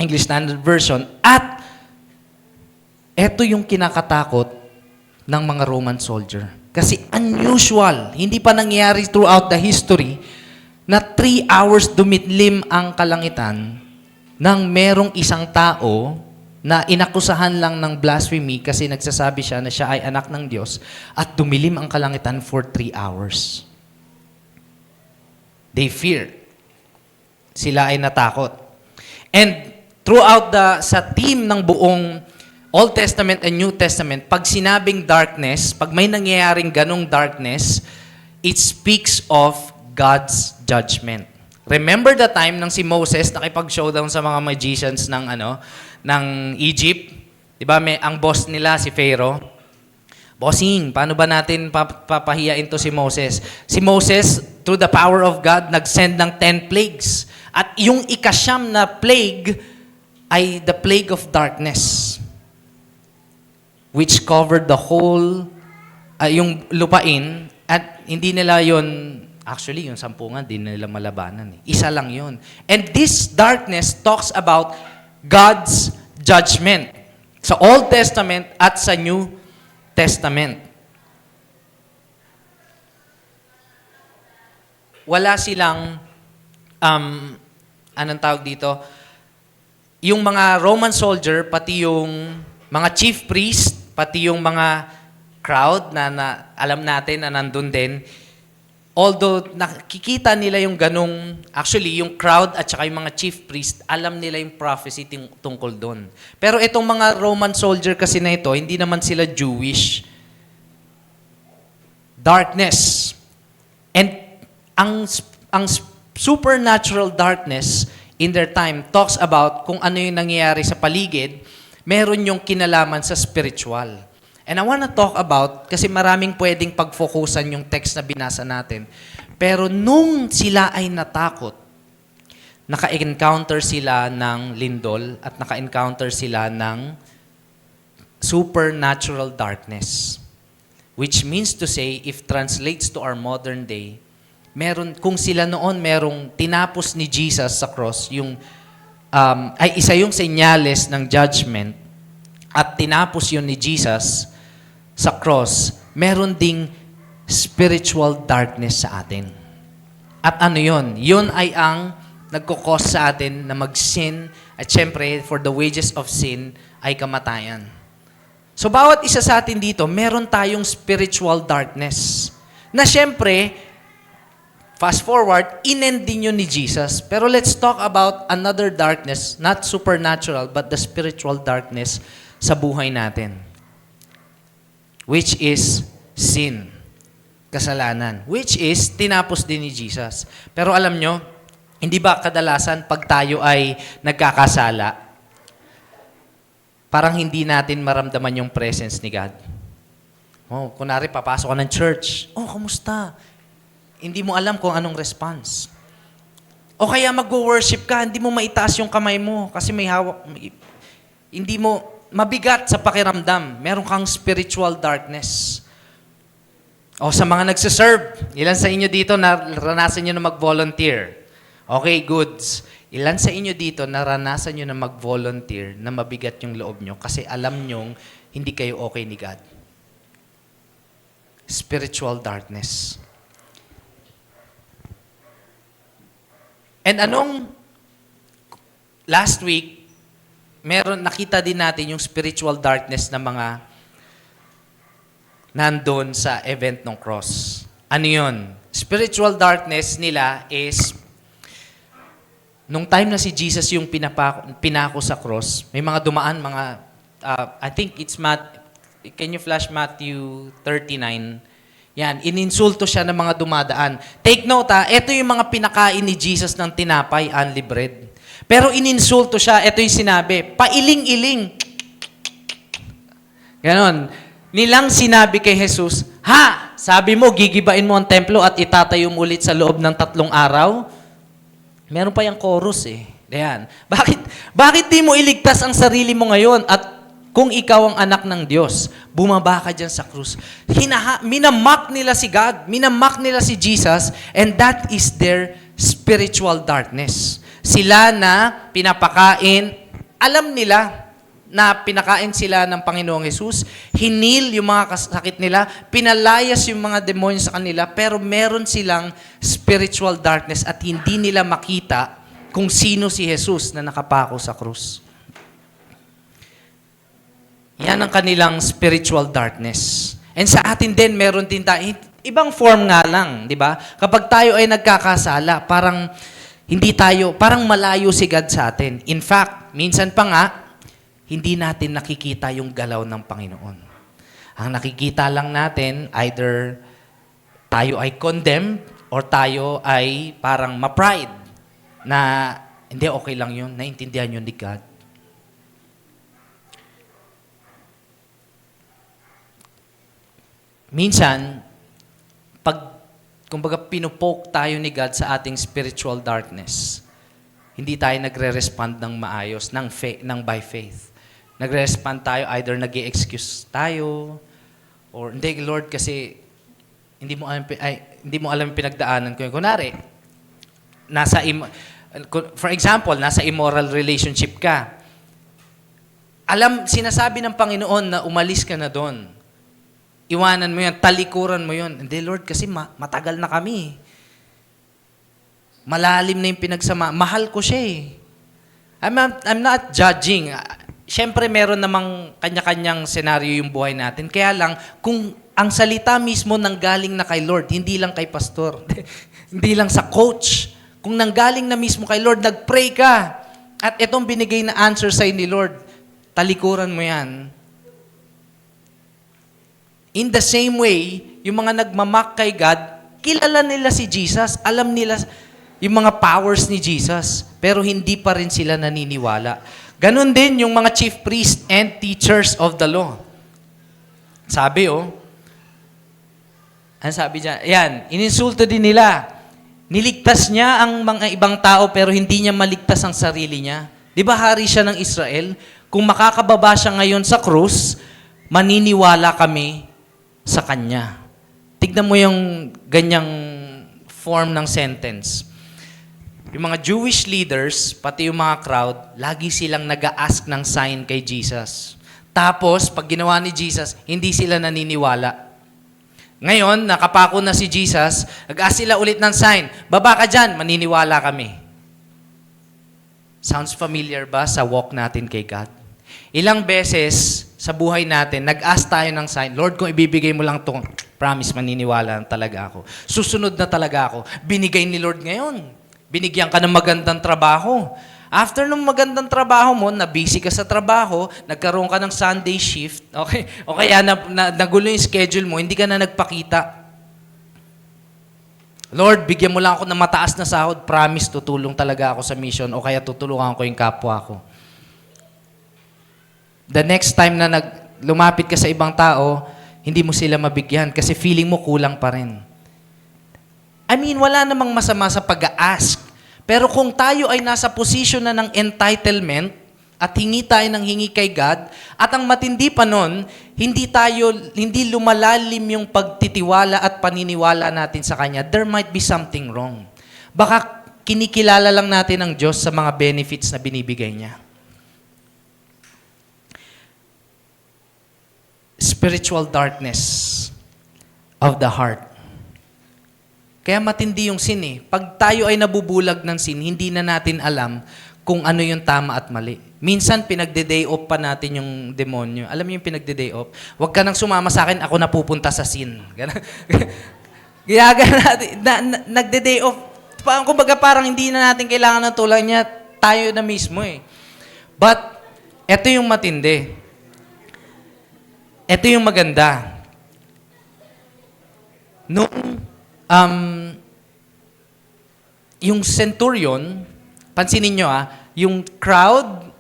English Standard Version, at ito yung kinakatakot ng mga Roman soldier. Kasi unusual, hindi pa nangyari throughout the history na 3 hours dumitlim ang kalangitan nang merong isang tao na inakusahan lang ng blasphemy kasi nagsasabi siya na siya ay anak ng Diyos at dumilim ang kalangitan for 3 hours. They feared. Sila ay natakot. And throughout sa theme ng buong Old Testament and New Testament, pag sinabing darkness, pag may nangyayaring ganong darkness, it speaks of God's judgment. Remember the time nang si Moses nakipag-showdown sa mga magicians ng Egypt? 'Di ba, ang boss nila si Pharaoh. Bossing, paano ba natin papahiyain to si Moses? Si Moses, through the power of God, nag-send ng 10 plagues. At yung ikasyam na plague ay the plague of darkness, which covered the whole, yung lupain, at hindi nila yon actually, yung 10 nga, hindi nila malabanan. Isa lang yon. And this darkness talks about God's judgment sa Old Testament at sa New Testament. Wala silang, anong tawag dito? Yung mga Roman soldier, pati yung mga chief priest, pati yung mga crowd na alam natin na nandun din, although nakikita nila yung ganong, actually yung crowd at saka yung mga chief priest, alam nila yung prophecy tungkol doon. Pero itong mga Roman soldier kasi na ito, hindi naman sila Jewish. Darkness. And ang supernatural darkness in their time talks about kung ano yung nangyayari sa paligid, meron yung kinalaman sa spiritual. And I want to talk about, kasi maraming pwedeng pag-focusan yung text na binasa natin. Pero nung sila ay natakot, naka-encounter sila ng lindol at naka-encounter sila ng supernatural darkness. Which means to say, if translates to our modern day, kung sila noon merong tinapos ni Jesus sa cross, ay isa yung senyales ng judgment, at tinapos yun ni Jesus sa cross, meron ding spiritual darkness sa atin. At ano yun? Yun ay ang nagkukos sa atin na mag-sin, at syempre, for the wages of sin ay kamatayan. So, bawat isa sa atin dito, meron tayong spiritual darkness. Na syempre, fast forward, in-end din yun ni Jesus. Pero let's talk about another darkness, not supernatural, but the spiritual darkness sa buhay natin. Which is sin. Kasalanan. Which is, tinapos din ni Jesus. Pero alam nyo, hindi ba kadalasan pag tayo ay nagkakasala, parang hindi natin maramdaman yung presence ni God? Oh, kunwari, papasok ka ng church. Oh, kamusta? Hindi mo alam kung anong response. O kaya mag-worship ka, hindi mo maitaas yung kamay mo kasi may hawak. Hindi mo, mabigat sa pakiramdam. Meron kang spiritual darkness. O sa mga nagsiserve, ilan sa inyo dito naranasan nyo na mag-volunteer? Okay, goods. Ilan sa inyo dito naranasan nyo na mag-volunteer na mabigat yung loob nyo kasi alam nyong hindi kayo okay ni God? Spiritual darkness. And last week, nakita din natin yung spiritual darkness na mga nandun sa event ng cross. Ano yun? Spiritual darkness nila is, nung time na si Jesus yung pinako sa cross, may mga dumaan, I think it's can you flash Matthew 39? Yan, ininsulto siya ng mga dumadaan. Take note ito yung mga pinakain ni Jesus ng tinapay, unli bread. Pero ininsulto siya, ito yung sinabi, pailing-iling. Ganon. Nilang sinabi kay Jesus, ha! Sabi mo, gigibain mo ang templo at itatayo mo ulit sa loob ng 3 araw? Meron pa yung chorus eh. Ayan. Bakit di mo iligtas ang sarili mo ngayon at kung ikaw ang anak ng Diyos, bumaba ka dyan sa krus. Minamak nila si God, minamak nila si Jesus, and that is their spiritual darkness. Sila na pinapakain, alam nila na pinakain sila ng Panginoong Hesus, hinil yung mga sakit nila, pinalayas yung mga demonyo sa kanila, pero meron silang spiritual darkness at hindi nila makita kung sino si Jesus na nakapako sa krus. Yan ang kanilang spiritual darkness. And sa atin din, meron din tayo, ibang form nga lang, di ba? Kapag tayo ay nagkakasala, parang malayo si God sa atin. In fact, minsan pa nga, hindi natin nakikita yung galaw ng Panginoon. Ang nakikita lang natin, either tayo ay condemned or tayo ay parang ma-pride na hindi, okay lang yun, naintindihan yun ni God. Minsan, kumbaga pinupoke tayo ni God sa ating spiritual darkness, hindi tayo nagre-respond ng maayos, ng by faith. Nagre-respond tayo, either nag-i-excuse tayo, or hindi, Lord, kasi hindi mo alam yung pinagdaanan ko. Kunwari, for example, nasa immoral relationship ka. Sinasabi ng Panginoon na umalis ka na doon. Iwanan mo yan, talikuran mo yun. Hindi, Lord, kasi matagal na kami. Malalim na yung pinagsama. Mahal ko siya eh. I'm not judging. Siyempre, meron namang kanya-kanyang senaryo yung buhay natin. Kaya lang, kung ang salita mismo nanggaling na kay Lord, hindi lang kay pastor, hindi lang sa coach. Kung nanggaling na mismo kay Lord, nag-pray ka, at itong binigay na answer sa'yo ni Lord, talikuran mo yan. In the same way, yung mga nagmamak kay God, kilala nila si Jesus, alam nila yung mga powers ni Jesus, pero hindi pa rin sila naniniwala. Ganon din yung mga chief priests and teachers of the law. Sabi ano sabi dyan? Yan, ininsulto din nila. Niligtas niya ang mga ibang tao pero hindi niya maligtas ang sarili niya. Di ba hari siya ng Israel? Kung makakababa siya ngayon sa krus, maniniwala kami sa Kanya. Tignan mo yung ganyang form ng sentence. Yung mga Jewish leaders, pati yung mga crowd, lagi silang nag-a-ask ng sign kay Jesus. Tapos, pag ginawa ni Jesus, hindi sila naniniwala. Ngayon, nakapako na si Jesus, nag-ask sila ulit ng sign. Baba ka dyan, maniniwala kami. Sounds familiar ba sa walk natin kay God? Ilang beses sa buhay natin, nag-ask tayo ng sign, Lord, kung ibibigay mo lang ito, promise, maniniwala talaga ako. Susunod na talaga ako. Binigay ni Lord ngayon. Binigyan ka ng magandang trabaho. After ng magandang trabaho mo, na-busy ka sa trabaho, nagkaroon ka ng Sunday shift, okay? O kaya nagulo yung schedule mo, hindi ka na nagpakita. Lord, bigyan mo lang ako ng mataas na sahod, promise, tutulong talaga ako sa mission, o kaya tutulungan ko yung kapwa ko. The next time na lumapit ka sa ibang tao, hindi mo sila mabigyan kasi feeling mo kulang pa rin. I mean, wala namang masama sa pag-a-ask. Pero kung tayo ay nasa position na ng entitlement, at hingi tayo ng hingi kay God. At ang matindi pa nun, hindi lumalalim yung pagtitiwala at paniniwala natin sa Kanya. There might be something wrong. Baka kinikilala lang natin ang Diyos sa mga benefits na binibigay niya. Spiritual darkness of the heart. Kaya matindi yung sin eh. Pag tayo ay nabubulag ng sin, hindi na natin alam kung ano yung tama at mali. Minsan, pinagde-day off pa natin yung demonyo. Alam mo yung pinagde-day off? Huwag ka nang sumama sa akin, ako napupunta sa sin. Gaya natin, nagde-day off. Kumbaga parang hindi na natin kailangan ng tulong niya, tayo na mismo eh. But, eto yung matindi. Eto yung maganda. Nung yung centurion, pansinin nyo yung crowd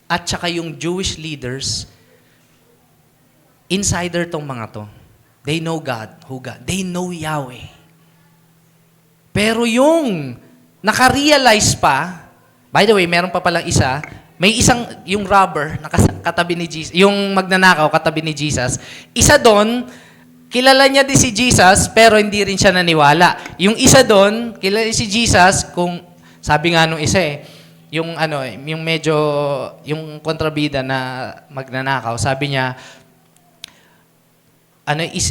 at saka yung Jewish leaders, insider tong mga to. They know God, who God. They know Yahweh. Pero yung nakarealize pa, by the way, meron pa palang isa, may isang, yung robber, katabi ni Jesus, yung magnanakaw, katabi ni Jesus, isa doon, kilala niya din si Jesus, pero hindi rin siya naniwala. Yung isa doon, kilala si Jesus, kung, sabi nga nung isa yung medyo, yung kontrabida na magnanakaw, sabi niya,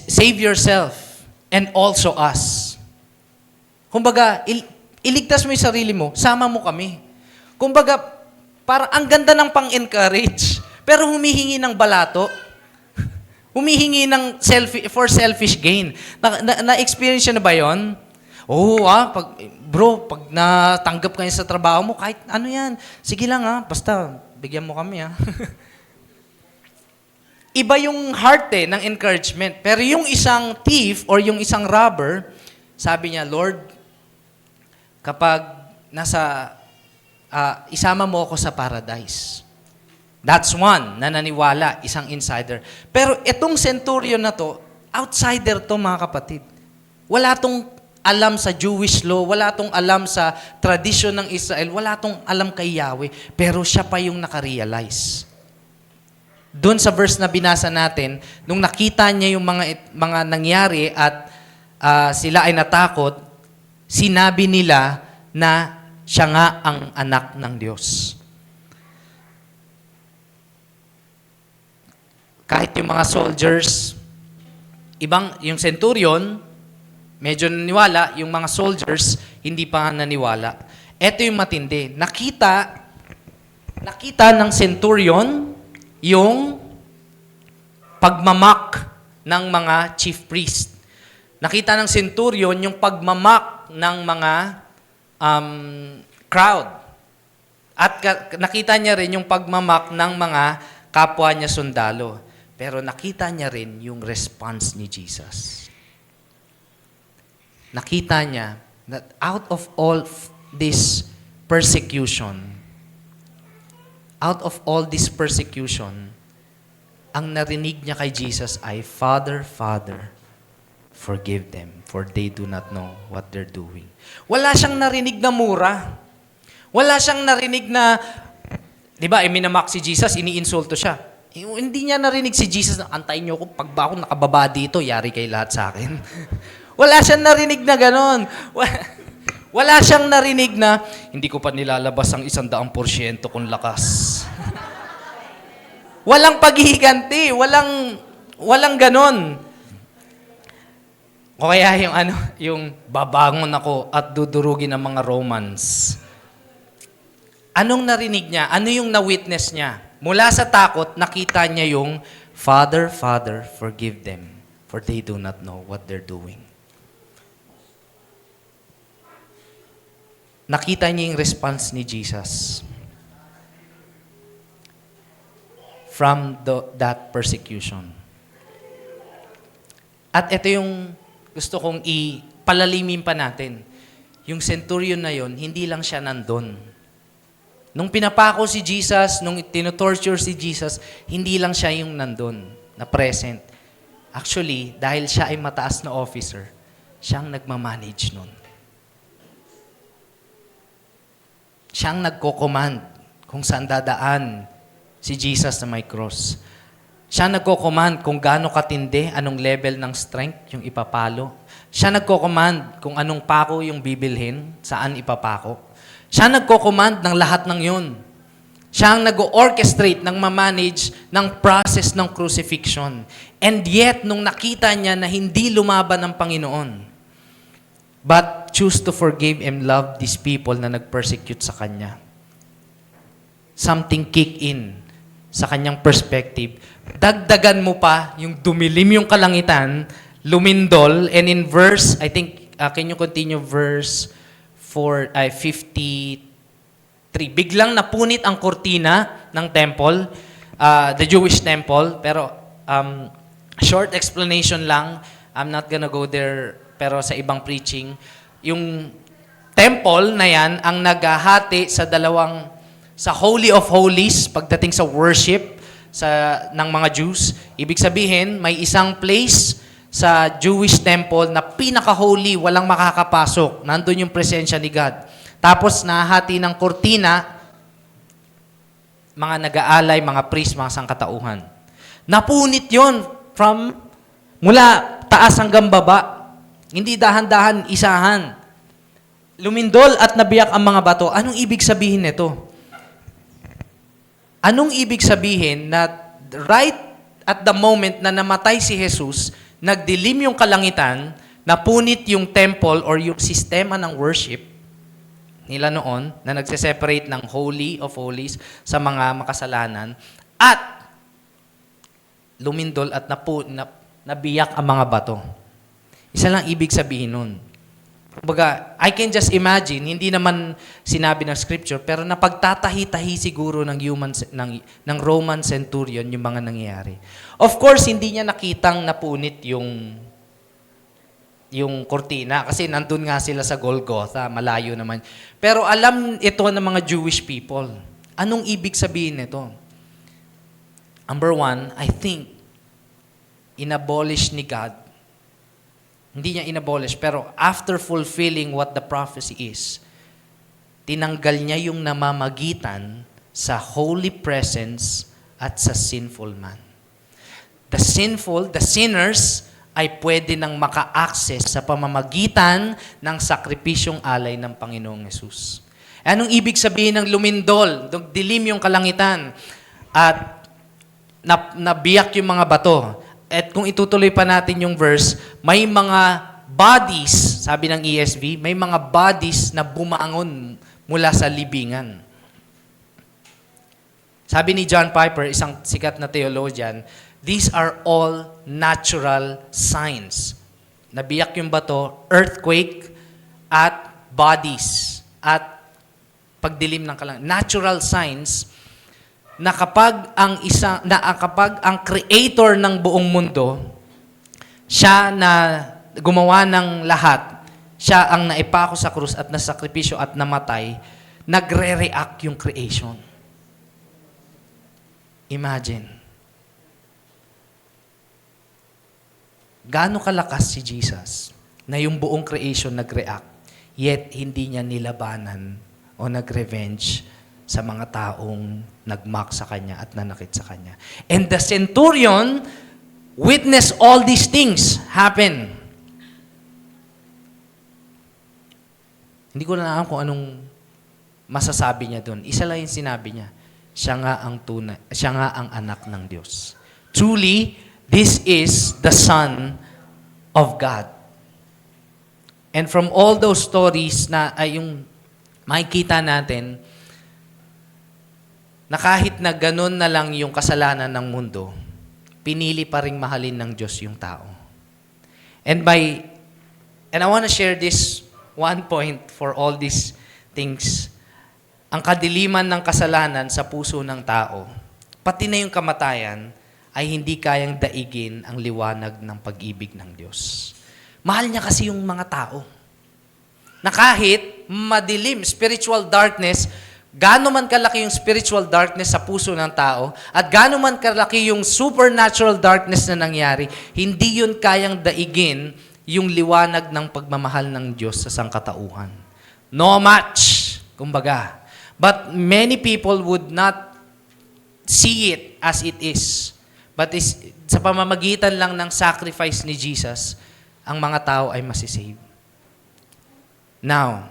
save yourself and also us. Kumbaga, iligtas mo yung sarili mo, sama mo kami. Kumbaga, parang ang ganda ng pang-encourage, pero humihingi ng balato. Humihingi ng for selfish gain. Na-experience na ba yun? Oo, pag natanggap ka sa trabaho mo, kahit ano yan, sige lang basta bigyan mo kami Iba yung heart ng encouragement. Pero yung isang thief or yung isang robber, sabi niya, Lord, kapag isama mo ako sa paradise. That's one na naniwala, isang insider. Pero itong centurion na to, outsider to mga kapatid. Wala tong alam sa Jewish law, wala tong alam sa tradisyon ng Israel, wala tong alam kay Yahweh, pero siya pa yung nakarealize. Doon sa verse na binasa natin, nung nakita niya yung mga nangyari at sila ay natakot, sinabi nila na siya nga ang anak ng Diyos. Kahit yung mga soldiers, yung centurion, medyo naniwala, yung mga soldiers, hindi pa naniwala. Ito yung matindi. Nakita ng centurion yung pagmamak ng mga chief priest. Nakita ng centurion yung pagmamak ng mga crowd. At nakita niya rin yung pagmamak ng mga kapwa niya sundalo. Pero nakita niya rin yung response ni Jesus. Nakita niya that out of all this persecution, ang narinig niya kay Jesus ay, Father, Father, forgive them, for they do not know what they're doing. Wala siyang narinig na mura. Wala siyang narinig na, di ba, minamak si Jesus, iniinsulto siya. Hindi niya narinig si Jesus na, antayin niyo ako, pag ba ako nakababa dito, yari kay lahat sa akin. Wala siyang narinig na ganon. Wala siyang narinig na, hindi ko pa nilalabas ang 100% kung lakas. Walang paghihiganti, walang ganon. O kaya yung babangon ako at dudurugin ng mga Romans. Anong narinig niya? Ano yung na-witness niya? Mula sa takot, nakita niya yung, Father, Father, forgive them, for they do not know what they're doing. Nakita niya yung response ni Jesus from that persecution. At ito yung gusto kong ipalalimin pa natin. Yung centurion na yon, hindi lang siya nandun. Nung pinapako si Jesus, nung tinotorture si Jesus, hindi lang siya yung nandun, na present. Actually, dahil siya ay mataas na officer, siyang nagmamanage nun. Siyang nagko-command kung saan dadaan si Jesus na may cross. Siya nagko-command kung gaano katindi, anong level ng strength yung ipapalo. Siya nagko-command kung anong pako yung bibilhin, saan ipapako. Siya nagko-command ng lahat ng yun. Siya ang nag-orchestrate ng mamanage ng process ng crucifixion. And yet, nung nakita niya na hindi lumaban ng Panginoon, but choose to forgive and love these people na nag-persecute sa Kanya, something kick in sa Kanyang perspective. Dagdagan mo pa yung dumilim yung kalangitan, lumindol, and in verse, I think, can you continue verse 53? Biglang napunit ang kortina ng temple, the Jewish temple, pero short explanation lang, I'm not gonna go there, pero sa ibang preaching, yung temple na yan ang naghahati sa Holy of Holies pagdating sa worship ng mga Jews. Ibig sabihin, may isang place sa Jewish temple na pinaka-holy, walang makakapasok. Nandun yung presensya ni God. Tapos nahati ng kortina, mga nag-aalay, mga priest, mga sangkatauhan. Napunit yon mula taas hanggang baba. Hindi dahan-dahan, isahan. Lumindol at nabiyak ang mga bato. Anong ibig sabihin nito? Anong ibig sabihin na right at the moment na namatay si Jesus, nagdilim yung kalangitan, napunit yung temple or yung sistema ng worship nila noon na nagse-separate ng Holy of Holies sa mga makasalanan at lumindol at nabiyak ang mga bato. Isa lang ibig sabihin nun. Kumbaga, I can just imagine, hindi naman sinabi ng scripture, pero napagtatahi-tahi siguro ng Roman centurion yung mga nangyayari. Of course, hindi niya nakitang napunit yung kortina kasi nandun nga sila sa Golgotha, malayo naman. Pero alam ito ng mga Jewish people. Anong ibig sabihin nito? Number one, I think, inabolish ni God. Hindi niya inabolish, pero after fulfilling what the prophecy is, tinanggal niya yung namamagitan sa holy presence at sa sinful man. The sinners, ay pwede nang maka-access sa pamamagitan ng sakripisyong alay ng Panginoong Yesus. Anong ibig sabihin ng lumindol? Dilim yung kalangitan at nabiyak yung mga bato. At kung itutuloy pa natin yung verse, may mga bodies, sabi ng ESV, may mga bodies na bumangon mula sa libingan. Sabi ni John Piper, isang sikat na theologian, these are all natural signs. Nabiyak yung bato, earthquake, at bodies, at pagdilim ng kalangitan. Natural signs na kapag ang creator ng buong mundo, siya na gumawa ng lahat, siya ang naipako sa krus at nasakripisyo at namatay, nagre-react yung creation. Imagine. Gaano kalakas si Jesus na yung buong creation nag-react, yet hindi niya nilabanan o nag-revenge sa mga taong nag-mock sa Kanya at nanakit sa Kanya. And the centurion witnessed all these things happen. Hindi ko na alam kung anong masasabi niya doon. Isa lang yung sinabi niya, siya nga ang anak ng Diyos. Truly, this is the Son of God. And from all those stories na ay yung makikita natin, na kahit na ganun na lang yung kasalanan ng mundo, pinili pa ring mahalin ng Diyos yung tao. And I want to share this one point for all these things. Ang kadiliman ng kasalanan sa puso ng tao, pati na yung kamatayan, ay hindi kayang daigin ang liwanag ng pag-ibig ng Diyos. Mahal niya kasi yung mga tao. Na kahit madilim, spiritual darkness, gaano man kalaki yung spiritual darkness sa puso ng tao, at gaano man kalaki yung supernatural darkness na nangyari, hindi yun kayang daigin yung liwanag ng pagmamahal ng Diyos sa sangkatauhan. No match, kumbaga. But many people would not see it as it is. But sa pamamagitan lang ng sacrifice ni Jesus, ang mga tao ay masisave. Now,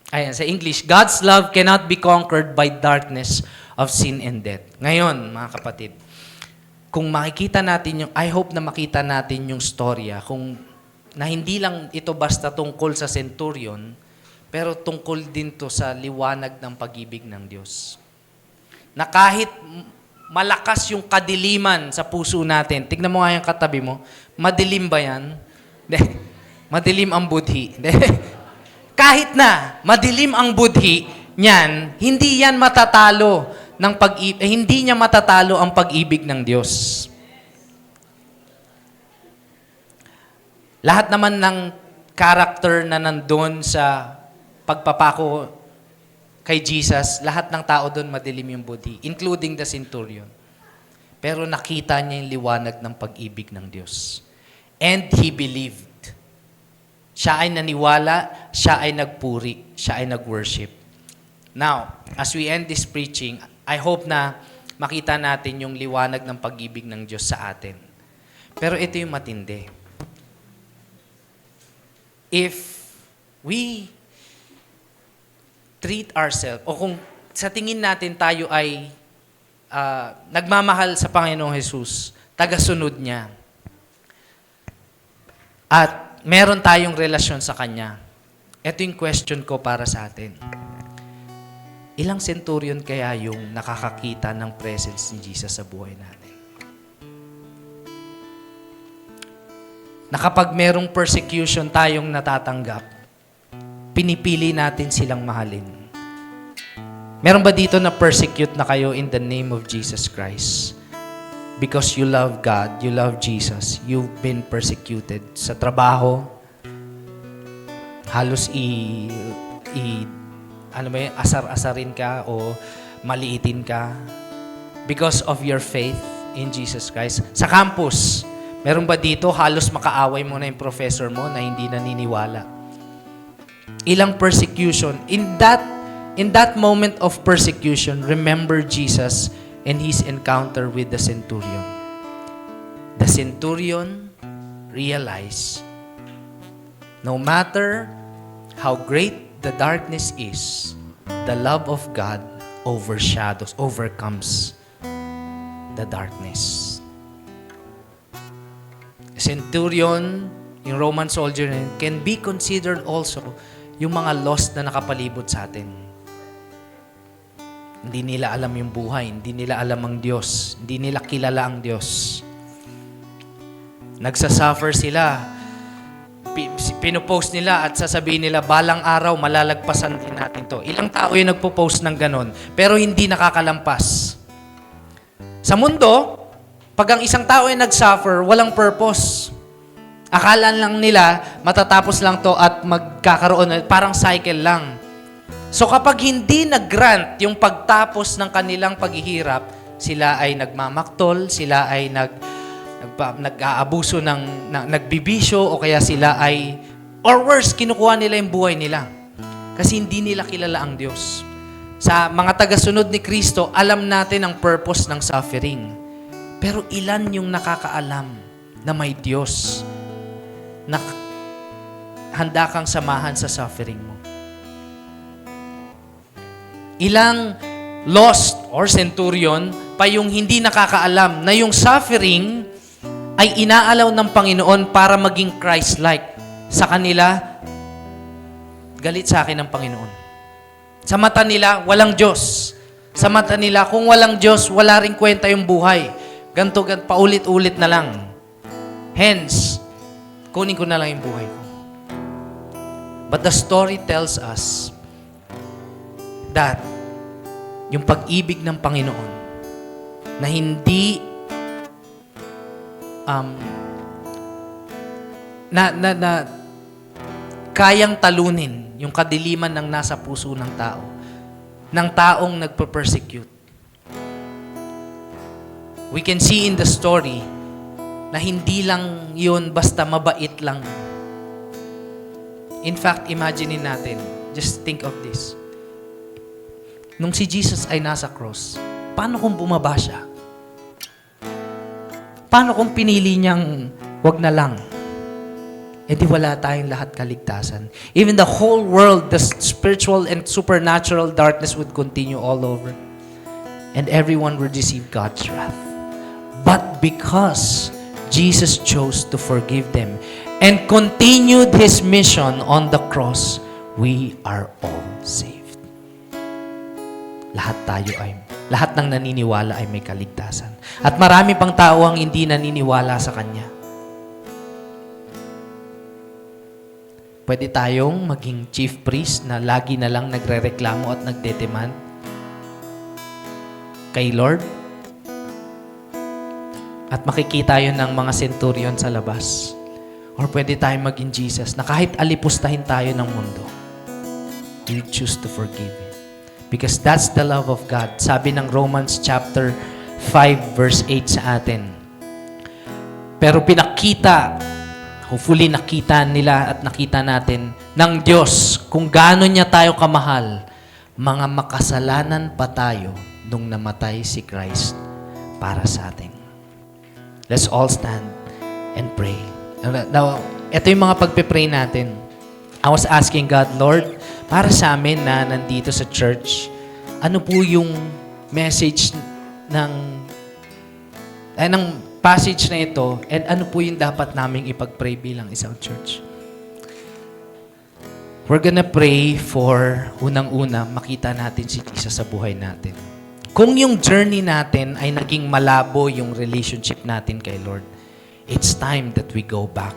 ayan, sa English, God's love cannot be conquered by darkness of sin and death. Ngayon, mga kapatid, kung makikita natin yung, I hope na makita natin yung storya, kung na hindi lang ito basta tungkol sa centurion, pero tungkol din to sa liwanag ng pag-ibig ng Diyos. Na kahit malakas yung kadiliman sa puso natin, tignan mo nga yung katabi mo, madilim ba yan? Madilim ang budhi. Kahit na madilim ang budhi niyan, hindi yan matatalo ng hindi niya matatalo ang pag-ibig ng Diyos. Lahat naman ng character na nandun sa pagpapako kay Jesus, lahat ng tao doon madilim yung budhi, including the centurion. Pero nakita niya yung liwanag ng pag-ibig ng Diyos. And he believed. Siya ay naniwala, siya ay nagpuri, siya ay nag-worship. Now, as we end this preaching, I hope na makita natin yung liwanag ng pag-ibig ng Diyos sa atin. Pero ito yung matindi. If we treat ourselves, o kung sa tingin natin tayo ay nagmamahal sa Panginoong Jesus, tagasunod niya, at meron tayong relasyon sa Kanya, ito yung question ko para sa atin. Ilang centurion kaya yung nakakakita ng presence ni Jesus sa buhay natin? Na kapag merong persecution tayong natatanggap, pinipili natin silang mahalin. Meron ba dito na persecute na kayo in the name of Jesus Christ? Because you love God, you love Jesus, you've been persecuted sa trabaho, halos asar-asarin ka o maliitin ka because of your faith in Jesus Christ. Sa campus, meron ba dito halos makaaway mo na yung professor mo na hindi naniniwala? Ilang persecution. In that moment of persecution, remember Jesus and his encounter with the centurion. The centurion realized, no matter how great the darkness is, the love of God overcomes the darkness. Centurion, yung Roman soldier, can be considered also yung mga lost na nakapalibot sa atin. Hindi nila alam yung buhay, hindi nila alam ang Diyos, hindi nila kilala ang Diyos. Nagsasuffer sila, pinopost nila at sasabihin nila, balang araw, malalagpasan din natin to. Ilang tao yung nagpo-post ng ganon, pero hindi nakakalampas. Sa mundo, pag ang isang tao ay nag-suffer, walang purpose. Akala lang nila, matatapos lang to at magkakaroon, parang cycle lang. So kapag hindi nag-grant yung pagtapos ng kanilang paghihirap, sila ay nagmamaktol, sila ay nag-aabuso nagbibisyo, o kaya sila ay, or worse, kinukuha nila yung buhay nila. Kasi hindi nila kilala ang Diyos. Sa mga tagasunod ni Kristo, alam natin ang purpose ng suffering. Pero ilan yung nakakaalam na may Diyos na handa kang samahan sa suffering mo? Ilang lost or centurion pa yung hindi nakakaalam na yung suffering ay inaalaw ng Panginoon para maging Christ-like. Sa kanila, galit sa akin ng Panginoon. Sa mata nila, walang Diyos. Sa mata nila, kung walang Diyos, wala rin kwenta yung buhay. Ganto, paulit-ulit na lang. Hence, kunin ko na lang yung buhay ko. But the story tells us that yung pag-ibig ng Panginoon na hindi kayang talunin yung kadiliman ng nasa puso ng tao, ng taong nagpe-persecute. We can see in the story na hindi lang yun basta mabait lang. In fact, imagine natin, just think of this. nung si Jesus ay nasa cross, paano kung bumaba siya? Paano kung pinili niyang wag na lang? Eh di wala tayong lahat kaligtasan. Even the whole world, the spiritual and supernatural darkness would continue all over. And everyone would receive God's wrath. But because Jesus chose to forgive them and continued His mission on the cross, we are all saved. Lahat ng naniniwala ay may kaligtasan. At marami pang tao ang hindi naniniwala sa Kanya. Pwede tayong maging chief priest na lagi na lang nagrereklamo at nagdedemand kay Lord. At makikita yun ng mga centurion sa labas. Or pwede tayong maging Jesus na kahit alipustahin tayo ng mundo, we choose to forgive Him. Because that's the love of God. Sabi ng Romans chapter 5 verse 8 sa atin. Pero hopefully nakita nila at nakita natin ng Diyos kung gaano niya tayo kamahal. Mga makasalanan pa tayo nung namatay si Christ para sa atin. Let's all stand and pray. Now, ito yung mga pagpe-pray natin. I was asking God, Lord, para sa amin na nandito sa church, ano po yung message ng passage na ito, and ano po yung dapat naming ipag-pray bilang isang church? We're gonna pray for, unang-una, makita natin si Jesus sa buhay natin. Kung yung journey natin ay naging malabo yung relationship natin kay Lord, it's time that we go back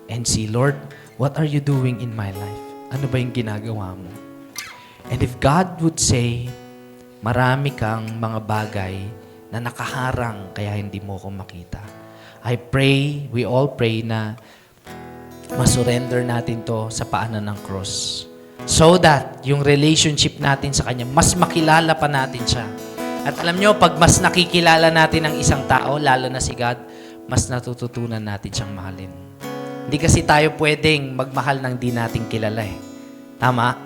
and see, Lord, what are you doing in my life? Ano ba yung ginagawa mo? And if God would say, marami kang mga bagay na nakaharang kaya hindi mo ko makita. I pray, we all pray na masurrender natin to sa paanan ng cross. So that yung relationship natin sa Kanya, mas makilala pa natin siya. At alam nyo, pag mas nakikilala natin ang isang tao, lalo na si God, mas natututunan natin siyang mahalin. Hindi kasi tayo pwedeng magmahal ng di natin kilala eh. Tama?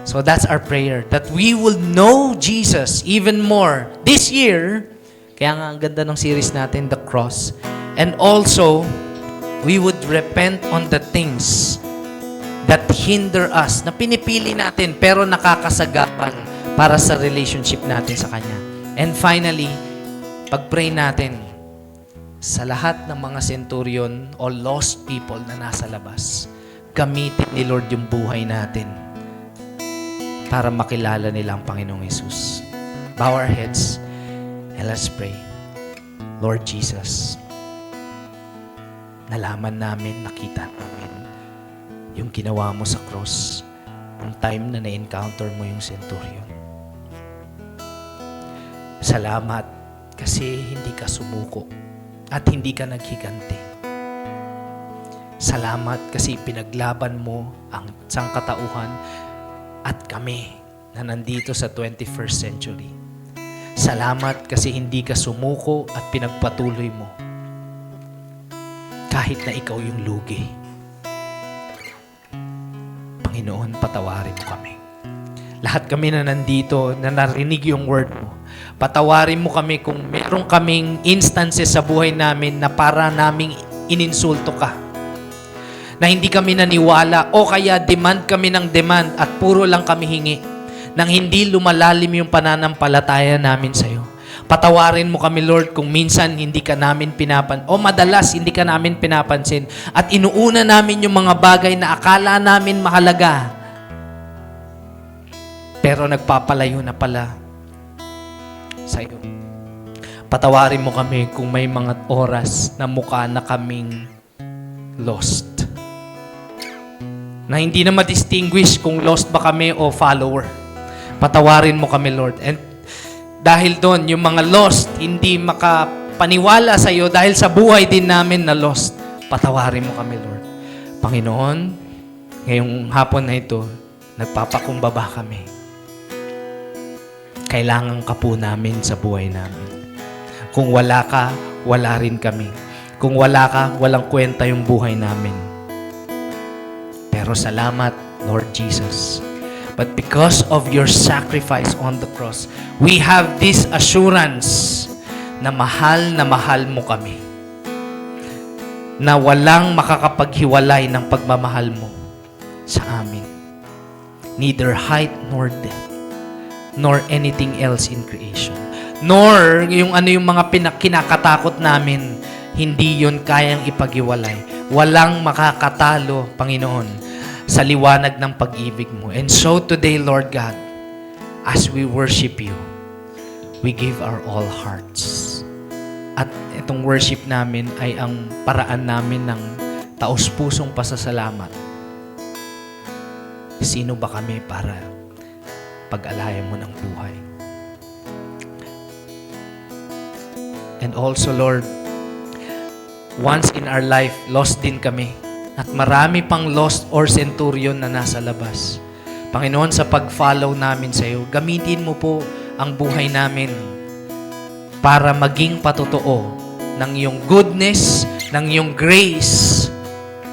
So that's our prayer, that we will know Jesus even more this year. Kaya nga ang ganda ng series natin, The Cross. And also, we would repent on the things that hinder us, na pinipili natin pero nakakasagapan para sa relationship natin sa Kanya. And finally, pag-pray natin sa lahat ng mga centurion o lost people na nasa labas, gamitin ni Lord yung buhay natin para makilala nila ang Panginoong Yesus. Bow our heads and let's pray. Lord Jesus, nalaman namin, nakita namin yung ginawa mo sa cross nung time na na-encounter mo yung centurion. Salamat kasi hindi ka sumuko at hindi ka naghiganti. Salamat kasi pinaglaban mo ang sangkatauhan at kami na nandito sa 21st century. Salamat kasi hindi ka sumuko at pinagpatuloy mo kahit na ikaw yung lugi. Panginoon, patawarin mo kami. Lahat kami na nandito, na narinig yung word mo, patawarin mo kami kung meron kaming instances sa buhay namin na para naming ininsulto ka, na hindi kami naniwala o kaya demand kami ng demand at puro lang kami hingi nang hindi lumalalim yung pananampalataya namin sa iyo. Patawarin mo kami, Lord, kung minsan hindi ka namin o madalas hindi ka namin pinapansin at inuuna namin yung mga bagay na akala namin mahalaga pero nagpapalayo na pala sa iyo. Patawarin mo kami kung may mga oras na mukha na kaming lost, na hindi na ma-distinguish kung lost ba kami o follower. Patawarin mo kami, Lord. And dahil doon, yung mga lost, hindi makapaniwala sa iyo dahil sa buhay din namin na lost. Patawarin mo kami, Lord. Panginoon, ngayong hapon na ito, nagpapakumbaba kami. Kailangan ka po namin sa buhay namin. Kung wala ka, wala rin kami. Kung wala ka, walang kwenta yung buhay namin. Pero salamat, Lord Jesus. But because of your sacrifice on the cross, we have this assurance na mahal mo kami. Na walang makakapaghiwalay ng pagmamahal mo sa amin. Neither height nor depth, nor anything else in creation. Nor yung mga kinakatakot namin, hindi yon kayang ipaghiwalay. Walang makakatalo, Panginoon, sa liwanag ng pag-ibig mo. And so today, Lord God, as we worship you, we give our all hearts. At itong worship namin ay ang paraan namin ng taos-pusong pasasalamat. Sino ba kami para pag-alayan mo ng buhay? And also, Lord, once in our life, lost din kami. At marami pang lost or centurion na nasa labas. Panginoon, sa pag-follow namin sa iyo, gamitin mo po ang buhay namin para maging patotoo ng iyong goodness, ng iyong grace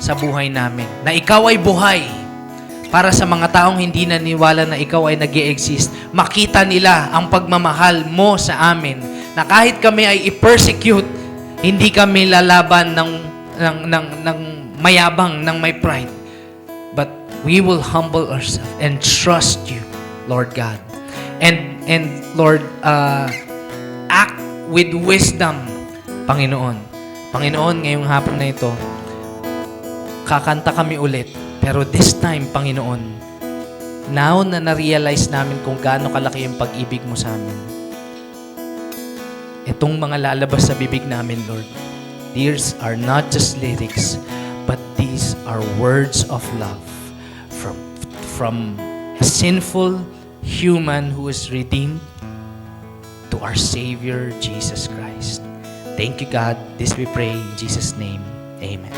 sa buhay namin. Na ikaw ay buhay. Para sa mga taong hindi naniwala na ikaw ay nag-i-exist, makita nila ang pagmamahal mo sa amin. Na kahit kami ay i-persecute, hindi kami lalaban ng mayabang, ng may pride. But we will humble ourselves and trust you, Lord God. And Lord, act with wisdom, Panginoon. Panginoon, ngayong hapon na ito, kakanta kami ulit. Pero this time, Panginoon, now na na-realize namin kung gaano kalaki yung pag-ibig mo sa amin, itong mga lalabas sa bibig namin, Lord, these are not just lyrics, but these are words of love from a sinful human who is redeemed to our Savior, Jesus Christ. Thank you, God. This we pray in Jesus' name. Amen.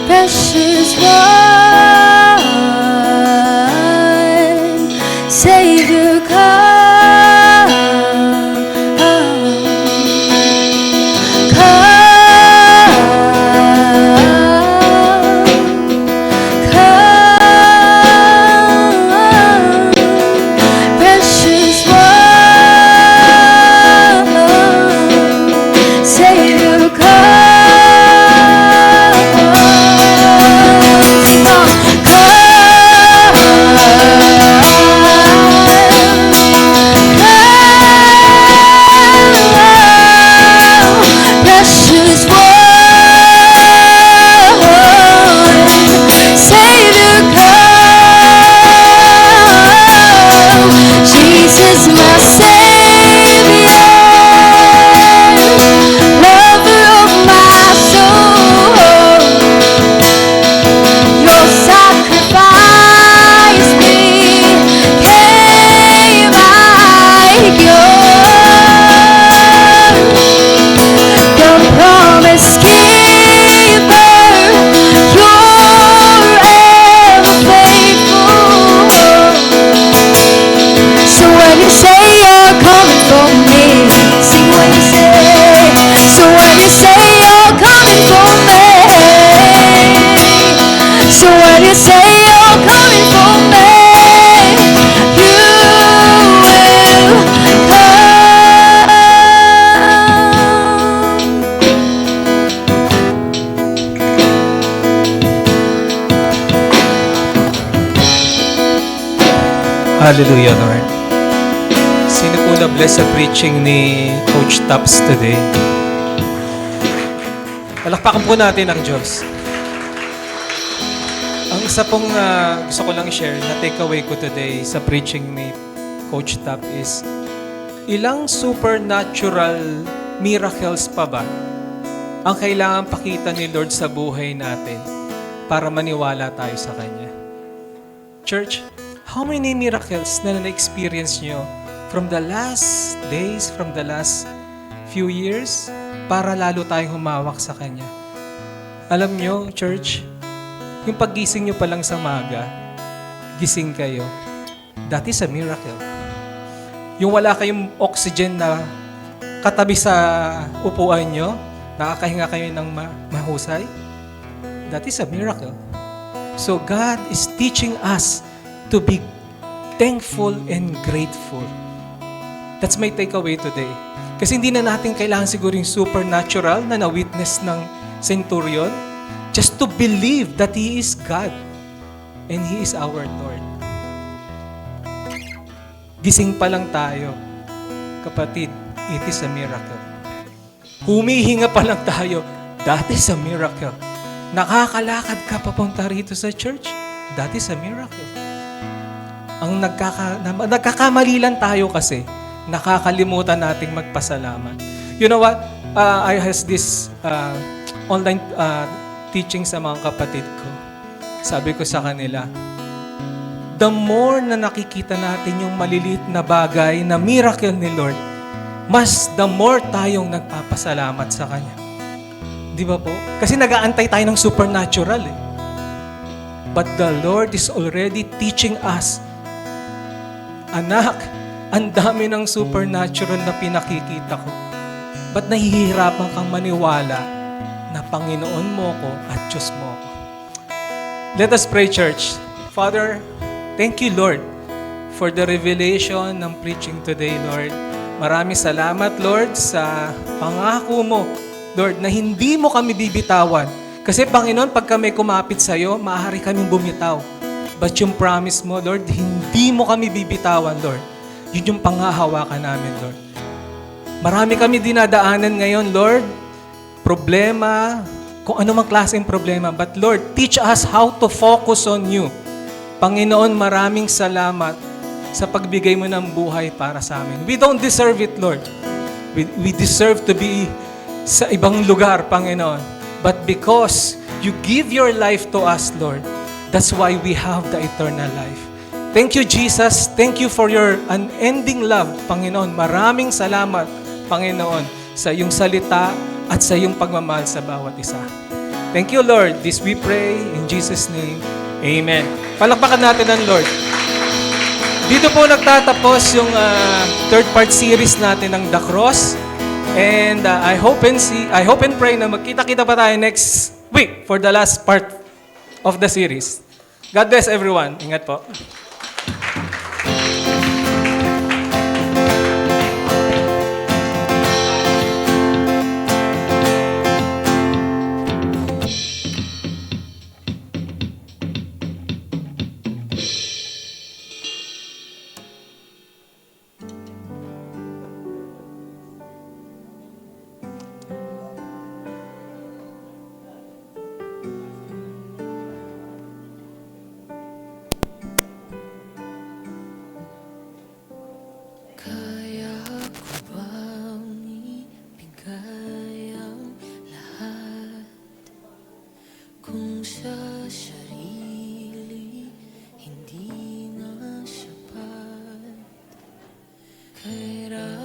Precious one, Savior, come, precious one, Savior, come. Jesus, my Savior, lover of my soul, your sacrifice became my cure. The promise keeper, you're ever faithful. So when you say you're coming for me, sing when you say. So when you say you're coming for me, so when you say you're coming for me, you will come. Hallelujah, Lord. Sino po na-bless sa preaching ni Coach Taps today? Palakpakan po natin ang Diyos. Ang isa pong gusto ko lang i-share na takeaway ko today sa preaching ni Coach Tap is, ilang supernatural miracles pa ba ang kailangan pakita ni Lord sa buhay natin para maniwala tayo sa Kanya. Church, how many miracles na na-experience nyo from the last days, from the last few years, para lalo tayong humawak sa Kanya? Alam nyo, church, yung paggising nyo pa lang sa maga, gising kayo, that is a miracle. Yung wala kayong oxygen na katabi sa upuan nyo, nakakahinga kayo ng mahusay, that is a miracle. So God is teaching us to be thankful and grateful. That's my takeaway today. Kasi hindi na natin kailangan siguro yung supernatural na na-witness ng centurion, just to believe that He is God and He is our Lord. Gising pa lang tayo, kapatid, it is a miracle. Humihinga pa lang tayo, that is a miracle. Nakakalakad ka papunta rito sa church, that is a miracle. Ang nagkakamali lang tayo kasi, nakakalimutan nating magpasalamat. You know what? I has this online teaching sa mga kapatid ko. Sabi ko sa kanila, the more na nakikita natin yung maliliit na bagay na miracle ni Lord, mas the more tayong nagpapasalamat sa Kanya. Di ba po? Kasi nag-aantay tayo ng supernatural eh. But the Lord is already teaching us, anak, ang dami ng supernatural na pinakikita ko. Ba't nahihirapan kang maniwala na Panginoon mo ko at Diyos mo ko? Let us pray, church. Father, thank you, Lord, for the revelation ng preaching today, Lord. Maraming salamat, Lord, sa pangako mo, Lord, na hindi mo kami bibitawan. Kasi, Panginoon, pag kami kumapit sa iyo, maaari kaming bumitaw. But yung promise mo, Lord, hindi mo kami bibitawan, Lord. Yun yung pangahawakan namin, Lord. Marami kami dinadaanan ngayon, Lord. Problema, kung ano mang klaseng problema. But Lord, teach us how to focus on you. Panginoon, maraming salamat sa pagbigay mo ng buhay para sa amin. We don't deserve it, Lord. We deserve to be sa ibang lugar, Panginoon. But because you give your life to us, Lord, that's why we have the eternal life. Thank you, Jesus. Thank you for your unending love, Panginoon. Maraming salamat, Panginoon, sa iyong salita at sa iyong pagmamahal sa bawat isa. Thank you, Lord. This we pray in Jesus' name. Amen. Palakpakan natin ang Lord. Dito po nagtatapos yung third part series natin ng The Cross. And I hope and pray na magkita-kita pa tayo next week for the last part of the series. God bless everyone. Ingat po. Kaya ko bang ibigay ang lahat kung sa sarili hindi na sapat? Kailangan